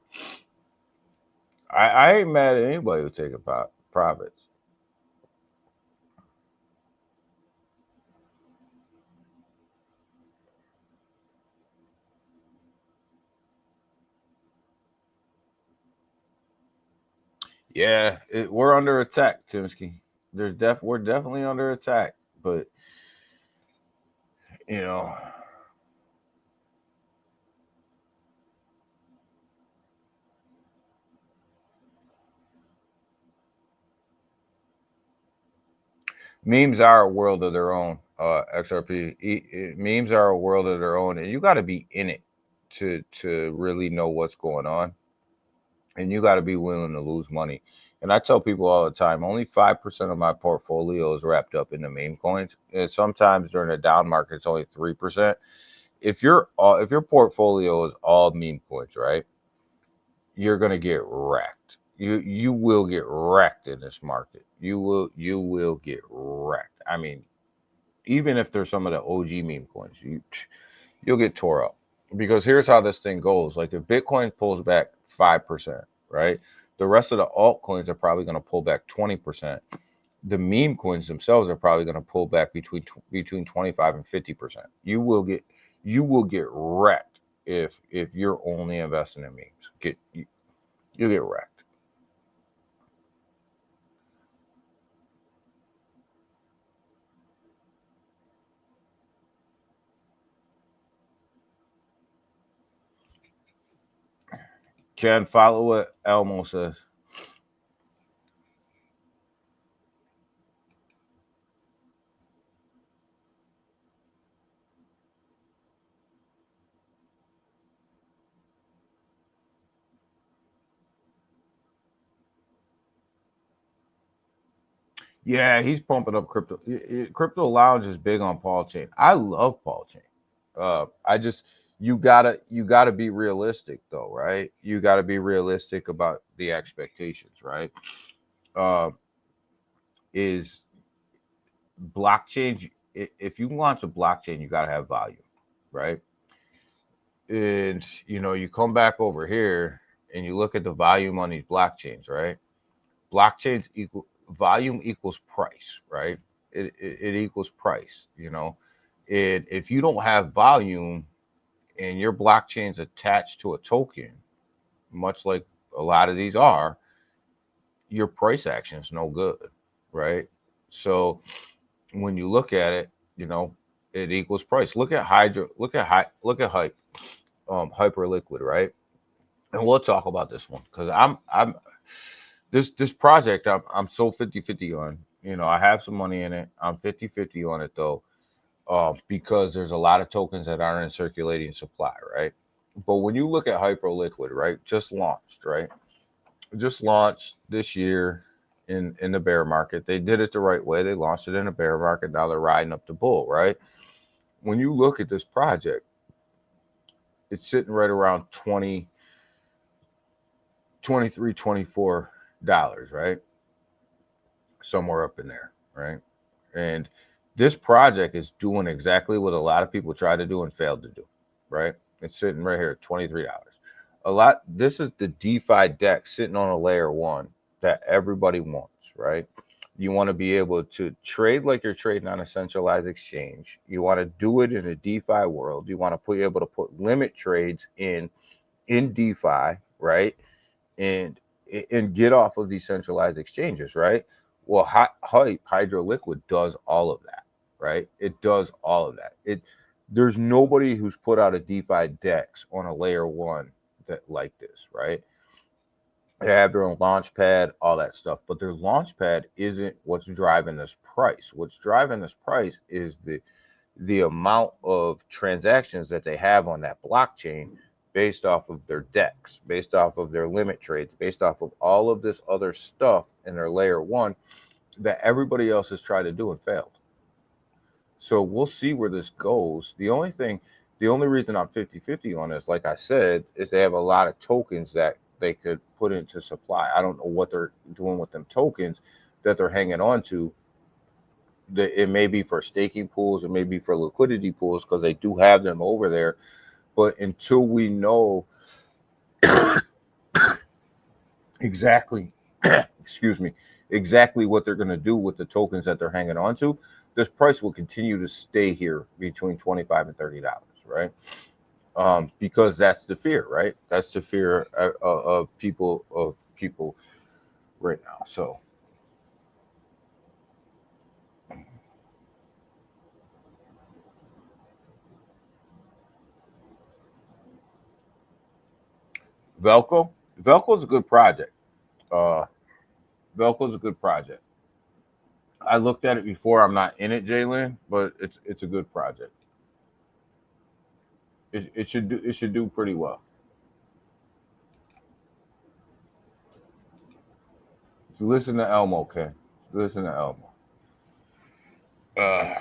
I ain't mad at anybody who take a profits. Yeah, we're under attack, Timsky. We're definitely under attack, but you know, memes are a world of their own. XRP memes are a world of their own, and you got to be in it to really know what's going on, and you got to be willing to lose money. And I tell people all the time, only 5% of my portfolio is wrapped up in the meme coins, and sometimes during a down market, it's only 3%. If your portfolio is all meme coins, right? You're gonna get wrecked. You will get wrecked in this market. You will get wrecked. I mean, even if there's some of the OG meme coins, you'll get tore up. Because here's how this thing goes. Like if Bitcoin pulls back 5%, right? The rest of the altcoins are probably gonna pull back 20%. The meme coins themselves are probably gonna pull back between 25 and 50%. You will get wrecked if you're only investing in memes. You'll get wrecked. Ken, follow what Elmo says. Yeah, he's pumping up crypto. Crypto Lounge is big on Paul Chain. I love Paul Chain. I just you gotta be realistic though, right? You gotta be realistic about the expectations, right? Uh, is blockchain? If you launch a blockchain, you gotta have volume, right? And you come back over here and you look at the volume on these blockchains, right? Blockchains equal volume equals price, right? It equals price, And if you don't have volume and your blockchain's attached to a token, much like a lot of these are, your price action is no good, right? So when you look at it, it equals price. Look at Hydra, look at Hype, Hyperliquid, right? And we'll talk about this one because I'm this project I'm so 50-50 on. I have some money in it. I'm 50-50 on it though, because there's a lot of tokens that aren't in circulating supply, right? But when you look at Hyperliquid, right, just launched this year in the bear market. They did it the right way. They launched it in a bear market. Now they're riding up the bull, right? When you look at this project, it's sitting right around 20, 23, $24, right? Somewhere up in there, right? And this project is doing exactly what a lot of people tried to do and failed to do, right? It's sitting right here at $23. This is the DeFi deck sitting on a layer one that everybody wants, right? You want to be able to trade like you're trading on a centralized exchange. You want to do it in a DeFi world. You want to be able to put limit trades in DeFi, right? And get off of these centralized exchanges, right? Well, Hype Hydroliquid does all of that, right? It does all of that. There's nobody who's put out a DeFi DEX on a layer one that like this, right? They have their own launch pad, all that stuff, but their launch pad isn't what's driving this price. What's driving this price is the amount of transactions that they have on that blockchain based off of their DEX, based off of their limit trades, based off of all of this other stuff in their layer one that everybody else has tried to do and failed. So we'll see where this goes. The only reason I'm 50-50 on this, like I said, is they have a lot of tokens that they could put into supply. I don't know what they're doing with them tokens that they're hanging on to. It may be for staking pools, it may be for liquidity pools because they do have them over there. But until we know exactly, excuse me, exactly what they're going to do with the tokens that they're hanging on to, this price will continue to stay here between $25 and $30, right? Because that's the fear, right? That's the fear of people right now. So Velco, Velco's a good project. Uh, Velco's a good project. I looked at it before. I'm not in it, Jalen, but it's a good project. It should do pretty well. So listen to Elmo, okay? Listen to Elmo. Uh,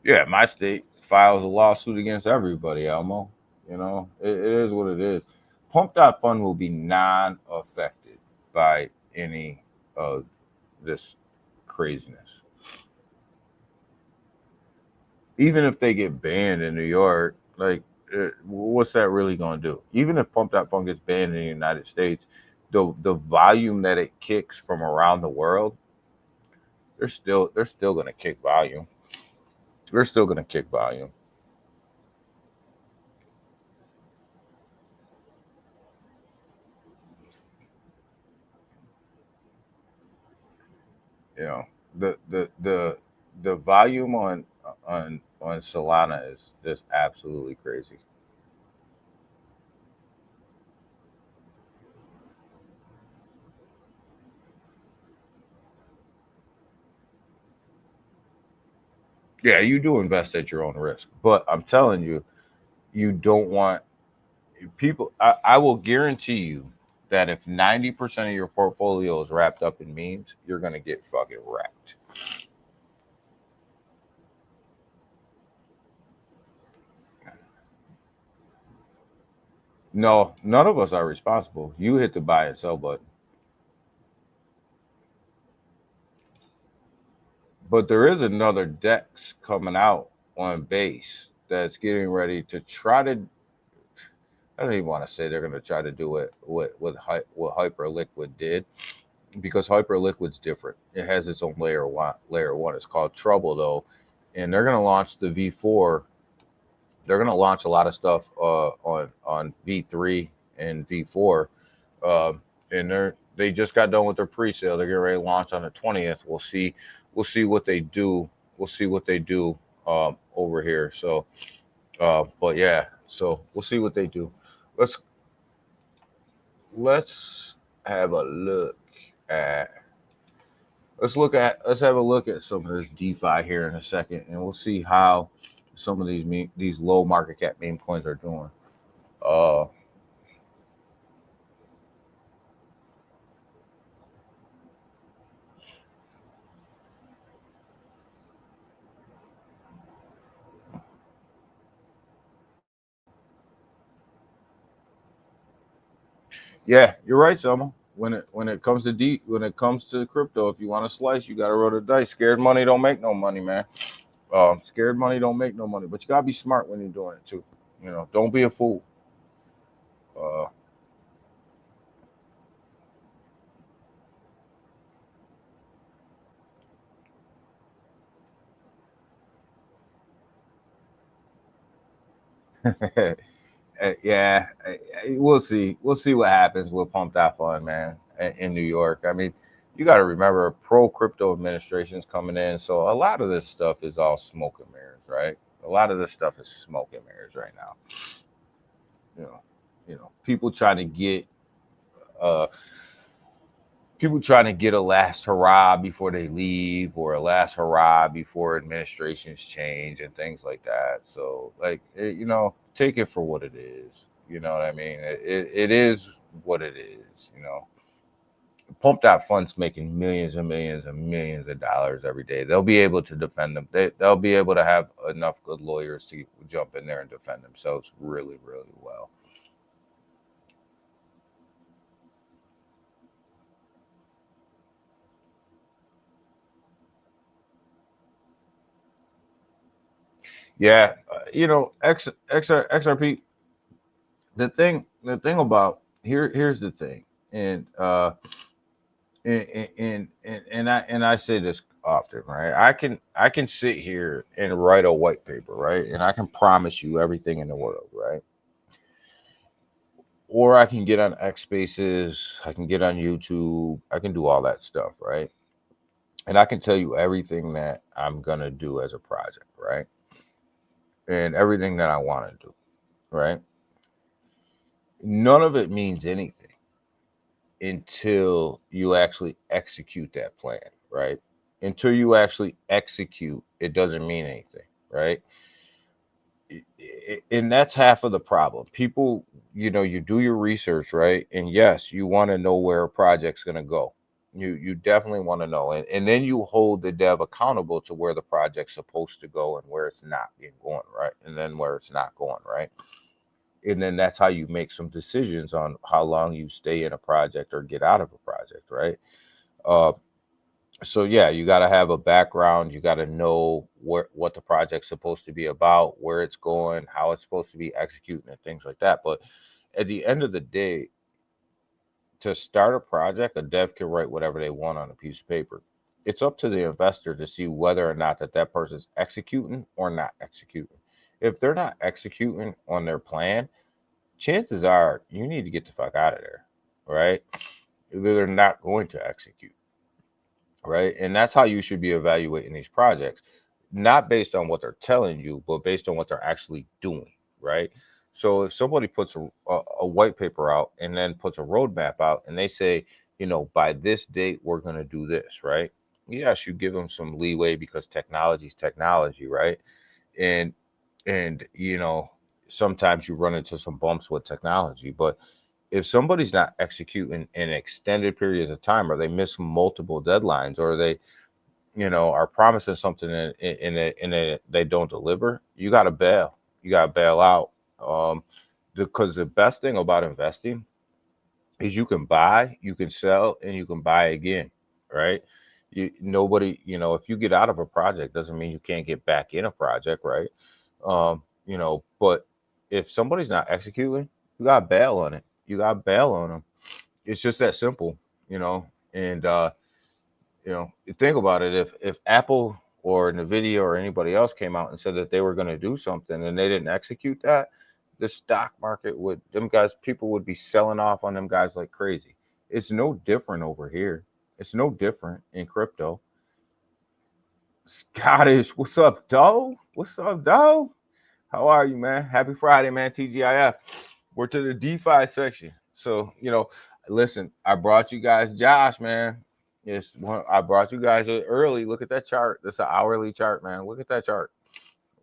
yeah, my state files a lawsuit against everybody, Elmo. It is what it is. Pump.fund will be non-affected by any of this craziness. Even if they get banned in New York, like, what's that really going to do? Even if Pump.fund gets banned in the United States, the volume that it kicks from around the world, they're still going to kick volume. They're still going to kick volume. You know, the volume on Solana is just absolutely crazy. Yeah, you do invest at your own risk, but I'm telling you, you don't want people. I will guarantee you that if 90% of your portfolio is wrapped up in memes, you're gonna get fucking wrecked. No, none of us are responsible. You hit the buy and sell button. But there is another Dex coming out on base that's getting ready to try to. I don't even want to say they're going to try to do it what Hyperliquid did, because Hyperliquid's different. It has its own layer one. Layer one. It's called Trouble though, and they're going to launch the V4. They're going to launch a lot of stuff on V3 and V4, and they just got done with their pre-sale. They're getting ready to launch on the 20th. We'll see what they do. We'll see what they do over here. So, but yeah, so we'll see what they do. Let's let's have a look at let's have a look at some of this DeFi here in a second, and we'll see how some of these low market cap meme coins are doing. Uh, yeah, you're right, Selma. When it comes to crypto, if you want to slice, you got to roll the dice. Scared money don't make no money, man. Scared money don't make no money, but you gotta be smart when you're doing it too. You know, don't be a fool. Uh, yeah, we'll see. We'll see what happens with Pump That Fund, man, in New York. I mean, you got to remember, pro crypto administration's coming in, so a lot of this stuff is all smoke and mirrors, right? A lot of this stuff is smoke and mirrors right now. You know, people trying to get uh a last hurrah before they leave, or a last hurrah before administrations change and things like that. So like take it for what it is. You know what I mean? It is what it is. Pumped out funds making millions and millions and millions of dollars every day. They'll be able to defend them. They'll be able to have enough good lawyers to jump in there and defend themselves really, really well. Yeah, XRP. The thing about here's the thing, and and I say this often, right? I can sit here and write a white paper, right? And I can promise you everything in the world, right? Or I can get on X Spaces, I can get on YouTube, I can do all that stuff, right? And I can tell you everything that I'm gonna do as a project, right? And everything that I want to do, right? None of it means anything until you actually execute that plan, right? Until you actually execute, it doesn't mean anything, right? And that's half of the problem. People, you do your research, right? And yes, you want to know where a project's going to go. You definitely want to know, and then you hold the dev accountable to where the project's supposed to go and where it's not being going, right? And then where it's not going, right? And then that's how you make some decisions on how long you stay in a project or get out of a project, right? Uh, so yeah, you got to have a background. You got to know what the project's supposed to be about, where it's going, how it's supposed to be executing, and things like that. But at the end of the day, to start a project, a dev can write whatever they want on a piece of paper. It's up to the investor to see whether or not that person's executing or not executing. If they're not executing on their plan, chances are you need to get the fuck out of there, right? They're not going to execute. right? And that's how you should be evaluating these projects, not based on what they're telling you, but based on what they're actually doing, right? So if somebody puts a white paper out and then puts a roadmap out and they say, by this date, we're going to do this, right? Yes, you give them some leeway because technology is technology, right? And, and sometimes you run into some bumps with technology, but if somebody's not executing in extended periods of time, or they miss multiple deadlines, or they are promising something and they don't deliver, you got to bail. You got to bail out. Because the best thing about investing is you can buy, you can sell, and you can buy again, right? If you get out of a project, doesn't mean you can't get back in a project, right? But if somebody's not executing, you got to bail on it. You got to bail on them. It's just that simple, you know. And you think about it. If Apple or Nvidia or anybody else came out and said that they were going to do something and they didn't execute that, the stock market would them guys people would be selling off on them guys like crazy. It's no different over here. It's no different in crypto. Scottish, what's up, Doe? What's up, Doe? How are you, man? Happy Friday, man. TGIF. We're to the DeFi section. So, listen, I brought you guys Josh, man. I brought you guys it early. Look at that chart. That's an hourly chart, man. Look at that chart.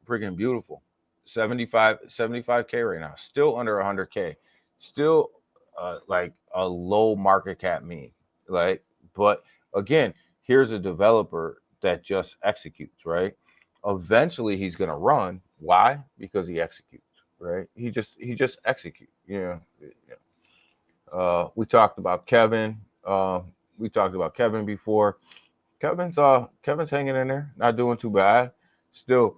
Freaking beautiful. 75K right now. Still under 100K. Still like a low market cap mean. Like, but again, here's a developer that just executes, right? Eventually he's gonna run. Why? Because he executes, right? He just executes. We talked about Kevin. We talked about Kevin before. Kevin's hanging in there, not doing too bad. Still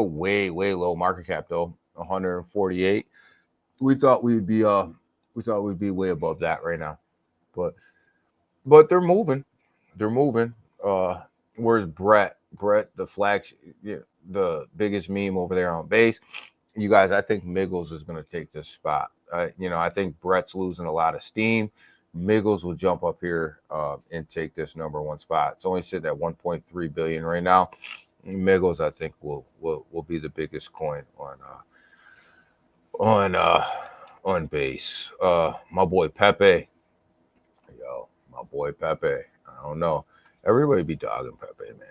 way low market cap though, 148. We thought we'd be way above that right now, but they're moving. They're moving. Where's Brett? Brett, the flagship, yeah, the biggest meme over there on base. You guys, I think Miggles is going to take this spot. I think Brett's losing a lot of steam. Miggles will jump up here and take this number one spot. It's only sitting at 1.3 billion right now. Miggles, I think, will be the biggest coin on on base. My boy Pepe, yo, my boy Pepe. I don't know. Everybody be dogging Pepe, man.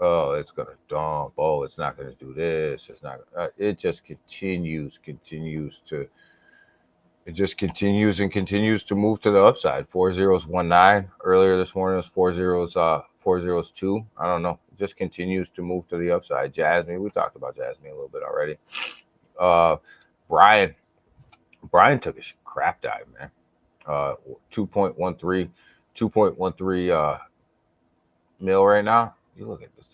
Oh, it's gonna dump. Oh, it's not gonna do this. It's not. It just continues to move to the upside. 4019 earlier this morning was 4002. I don't know. It just continues to move to the upside. Jasmine, we talked about Jasmine a little bit already. Uh, Brian, Brian took a crap dive, man. 2.13, 2.13 mil right now. You look at this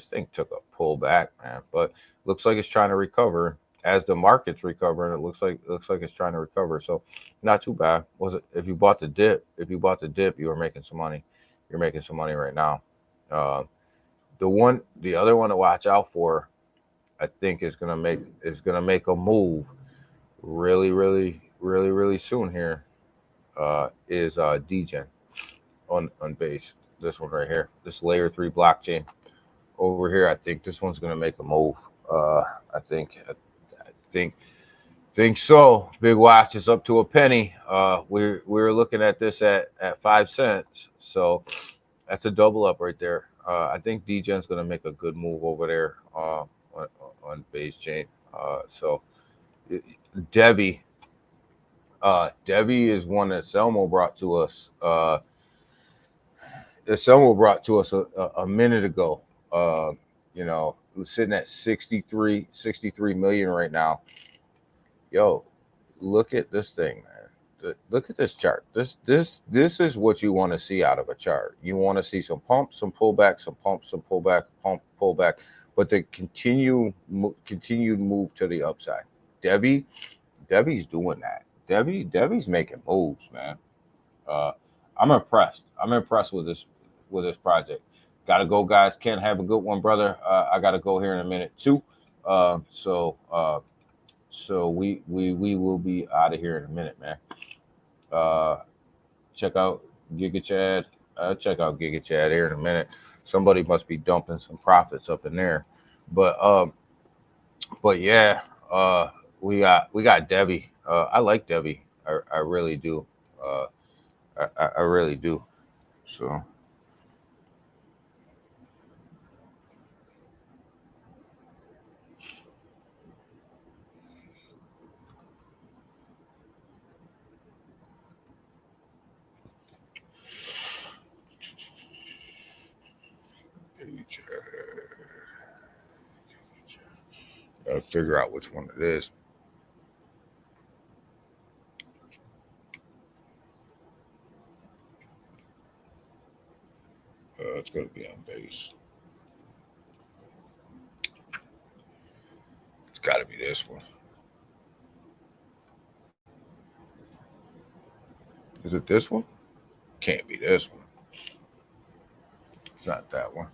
thing took a pullback, man. But looks like it's trying to recover as the market's recovering. It looks like it's trying to recover. So not too bad. Was it if you bought the dip? If you bought the dip, you were making some money. You're making some money right now. Uh, the other one to watch out for, I think is gonna make a move really, really, really, really soon here. Is Degen on base. This one right here, this layer three blockchain over here. I think this one's gonna make a move. I think think so. Big watch is up to a penny. We're looking at this at 5 cents. So that's a double up right there. I think Degen's gonna make a good move over there on base chain. So Devi, Devi is one that Selmo brought to us. That Selmo brought to us a minute ago. Uh, it was sitting at 63 million right now. Yo, look at this thing, man. Look at this chart. This is what you want to see out of a chart. You want to see some pump, some pullback, some pump, some pullback, pump, pullback, but the continued move to the upside. Debbie, Debbie's doing that. Debbie's making moves, man. Uh, I'm impressed. I'm impressed with this project. Got to go, guys. Ken, have a good one, brother. I got to go here in a minute too. So we will be out of here in a minute, man. Uh, check out Giga Chad. I'll check out Giga Chat here in a minute. Somebody must be dumping some profits up in there. But yeah, uh we got Debbie. I like Debbie. I really do. Uh I really do. So gotta figure out which one it is. It's gonna be on base. It's gotta be this one. Is it this one? Can't be this one. It's not that one.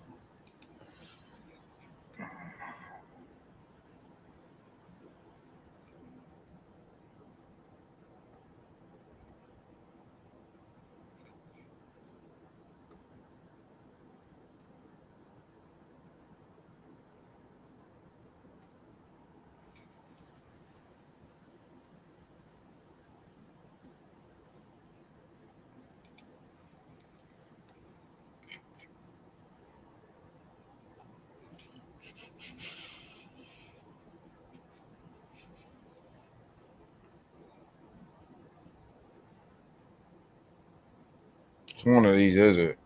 It's one of these, is it?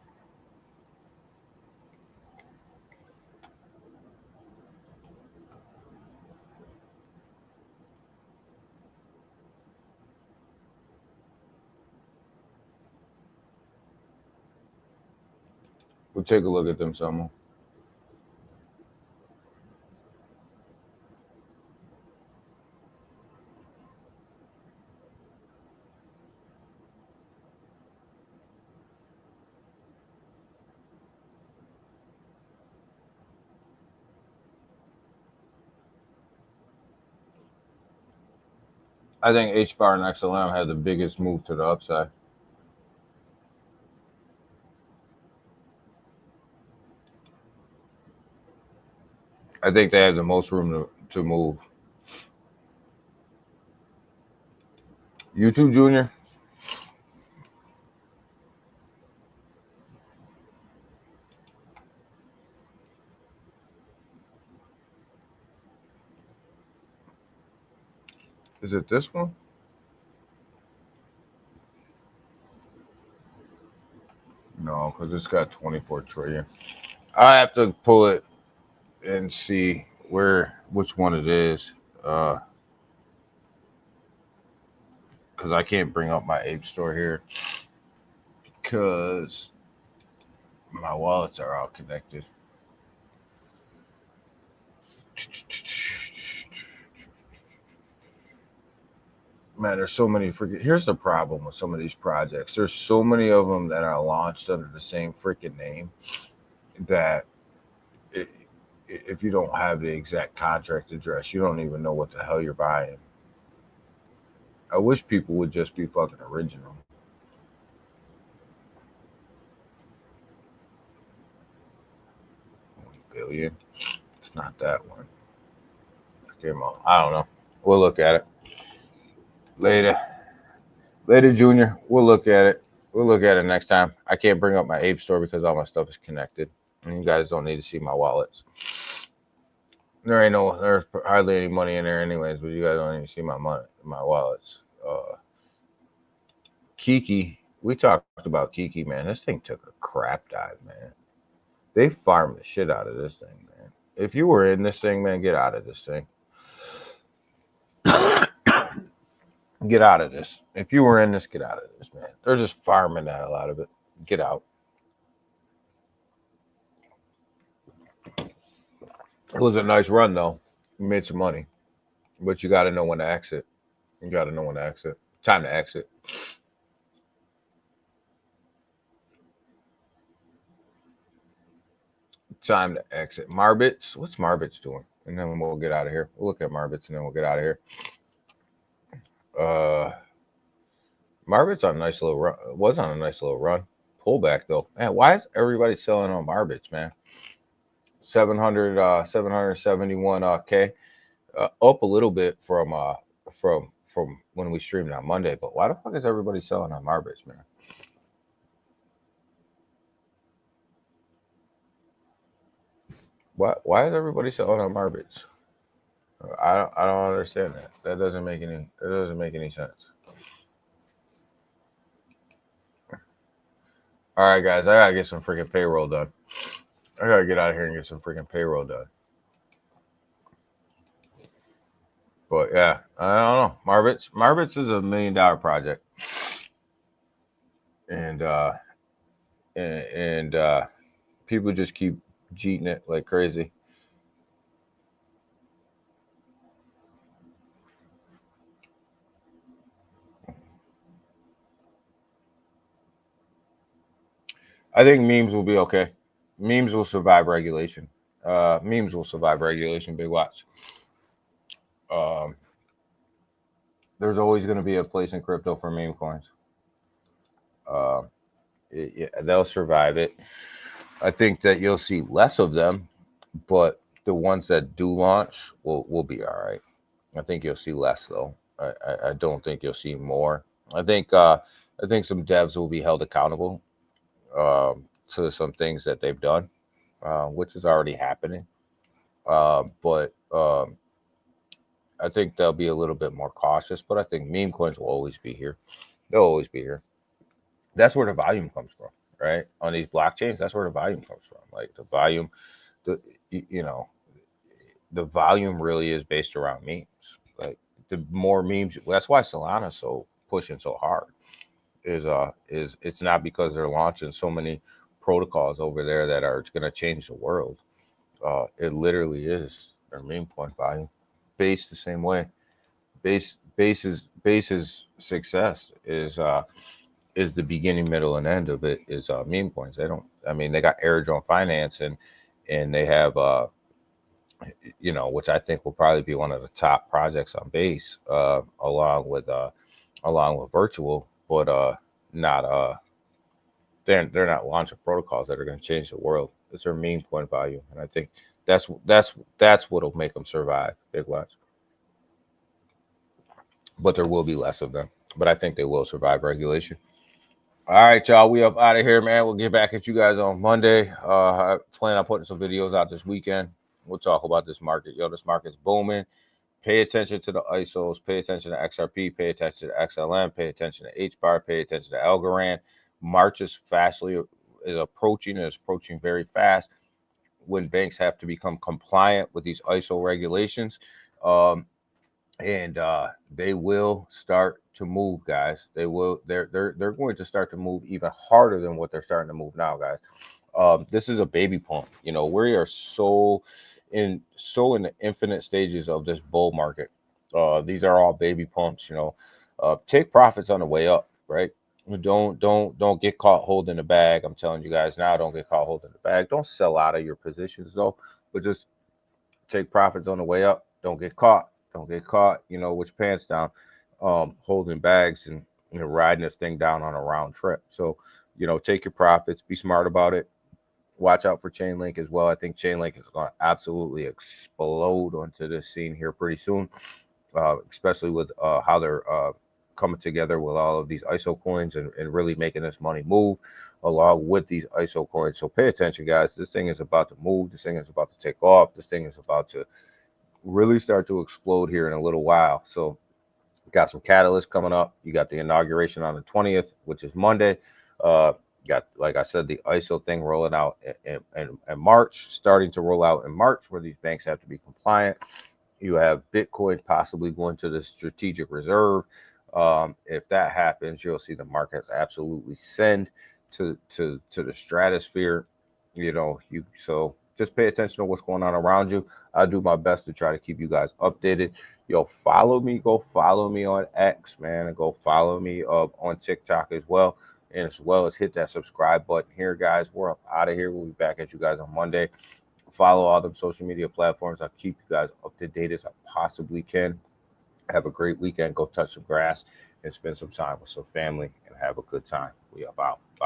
We'll take a look at them, someone. I think H bar and XLM had the biggest move to the upside. I think they have the most room to move. You too, Junior. Is it this one? No, because it's got 24 trillion. I have to pull it and see which one it is. Because I can't bring up my Ape Store here because my wallets are all connected. Man, there's so many freaking. Here's the problem with some of these projects. There's so many of them that are launched under the same freaking name that if you don't have the exact contract address, you don't even know what the hell you're buying. I wish people would just be fucking original. Billion. It's not that one. I don't know. We'll look at it later. Later, Junior. We'll look at it. We'll look at it next time. I can't bring up my Ape Store because all my stuff is connected, and you guys don't need to see my wallets. There's hardly any money in there anyways, but you guys don't need to see my wallets. Kiki, we talked about Kiki, man. This thing took a crap dive, man. They farmed the shit out of this thing, man. If you were in this thing, man, get out of this thing. Get out of this. If you were in this, get out of this, man. They're just farming the hell out of it. Get out. It was a nice run, though. You made some money, but you got to know when to exit. You got to know when to exit. Time to exit. Time to exit. Marbits. What's Marbits doing? And then we'll get out of here. We'll look at Marbits and then we'll get out of here. Marbits on a nice little run. Was on a nice little run. pullback though. Man, why is everybody selling on Marbits, man? 771 K, up a little bit from when we streamed on Monday. But why the fuck is everybody selling on Marbits, man? Why is everybody selling on Marbits? I don't understand that. That doesn't make any sense. All right, guys, I gotta get some freaking payroll done. I gotta get out of here and get some freaking payroll done. But yeah, I don't know. Marbits is $1 million project, and people just keep cheating it like crazy. I think memes will be okay. Memes will survive regulation. Memes will survive regulation. Big watch. There's always going to be a place in crypto for meme coins. They'll survive it. I think that you'll see less of them, but the ones that do launch will be all right. I think you'll see less though. I don't think you'll see more. I think some devs will be held accountable to some things that they've done, which is already happening. But I think they'll be a little bit more cautious. But I think meme coins will always be here. They'll always be here. That's where the volume comes from, right? On these blockchains, that's where the volume comes from. Like the volume, the volume really is based around memes. Like the more memes, that's why Solana's so pushing so hard. Is it's not because they're launching so many protocols over there that are going to change the world. It literally is their meme coin volume. Base the same way. Base's success is the beginning, middle, and end of it is meme coins. They don't. I mean, they got Airdrome Finance and they have which I think will probably be one of the top projects on Base, along with Virtual, but not they're not launching protocols that are going to change the world. It's their meme coin value, and I think that's what'll make them survive. Big watch. But there will be less of them. But I think they will survive regulation. All right, y'all. We up out of here, man. We'll get back at you guys on Monday. I plan on putting some videos out this weekend. We'll talk about this market. Yo, this market's booming. Pay attention to the ISOs. Pay attention to XRP. Pay attention to XLM. Pay attention to HBAR. Pay attention to Algorand. March is approaching. It's approaching very fast when banks have to become compliant with these ISO regulations. And they will start to move, guys. They're going to start to move even harder than what they're starting to move now, guys. This is a baby pump. We are so in the infinite stages of this bull market. These are all baby pumps. Take profits on the way up, right? Don't get caught holding the bag. I'm telling you guys now, don't get caught holding the bag. Don't sell out of your positions though, but just take profits on the way up. Don't get caught. Don't get caught, with your pants down, holding bags and riding this thing down on a round trip. So, take your profits, be smart about it. Watch out for Chainlink as well. I think Chainlink is going to absolutely explode onto this scene here pretty soon, especially with how they're coming together with all of these ISO coins and really making this money move along with these ISO coins. So pay attention, guys. This thing is about to move. This thing is about to take off. This thing is about to really start to explode here in a little while. So got some catalysts coming up. You got the inauguration on the 20th, which is Monday. Got, like I said, the ISO thing rolling out in March, starting to roll out in March, where these banks have to be compliant. You have Bitcoin possibly going to the strategic reserve. If that happens, you'll see the markets absolutely send to the stratosphere. So just pay attention to what's going on around you. I'll do my best to try to keep you guys updated. Go follow me on X, man, and go follow me on TikTok as well. And as well as hit that subscribe button here, guys. We're up out of here. We'll be back at you guys on Monday. Follow all the social media platforms. I'll keep you guys up to date as I possibly can. Have a great weekend. Go touch some grass and spend some time with some family and have a good time. We up out. Bye.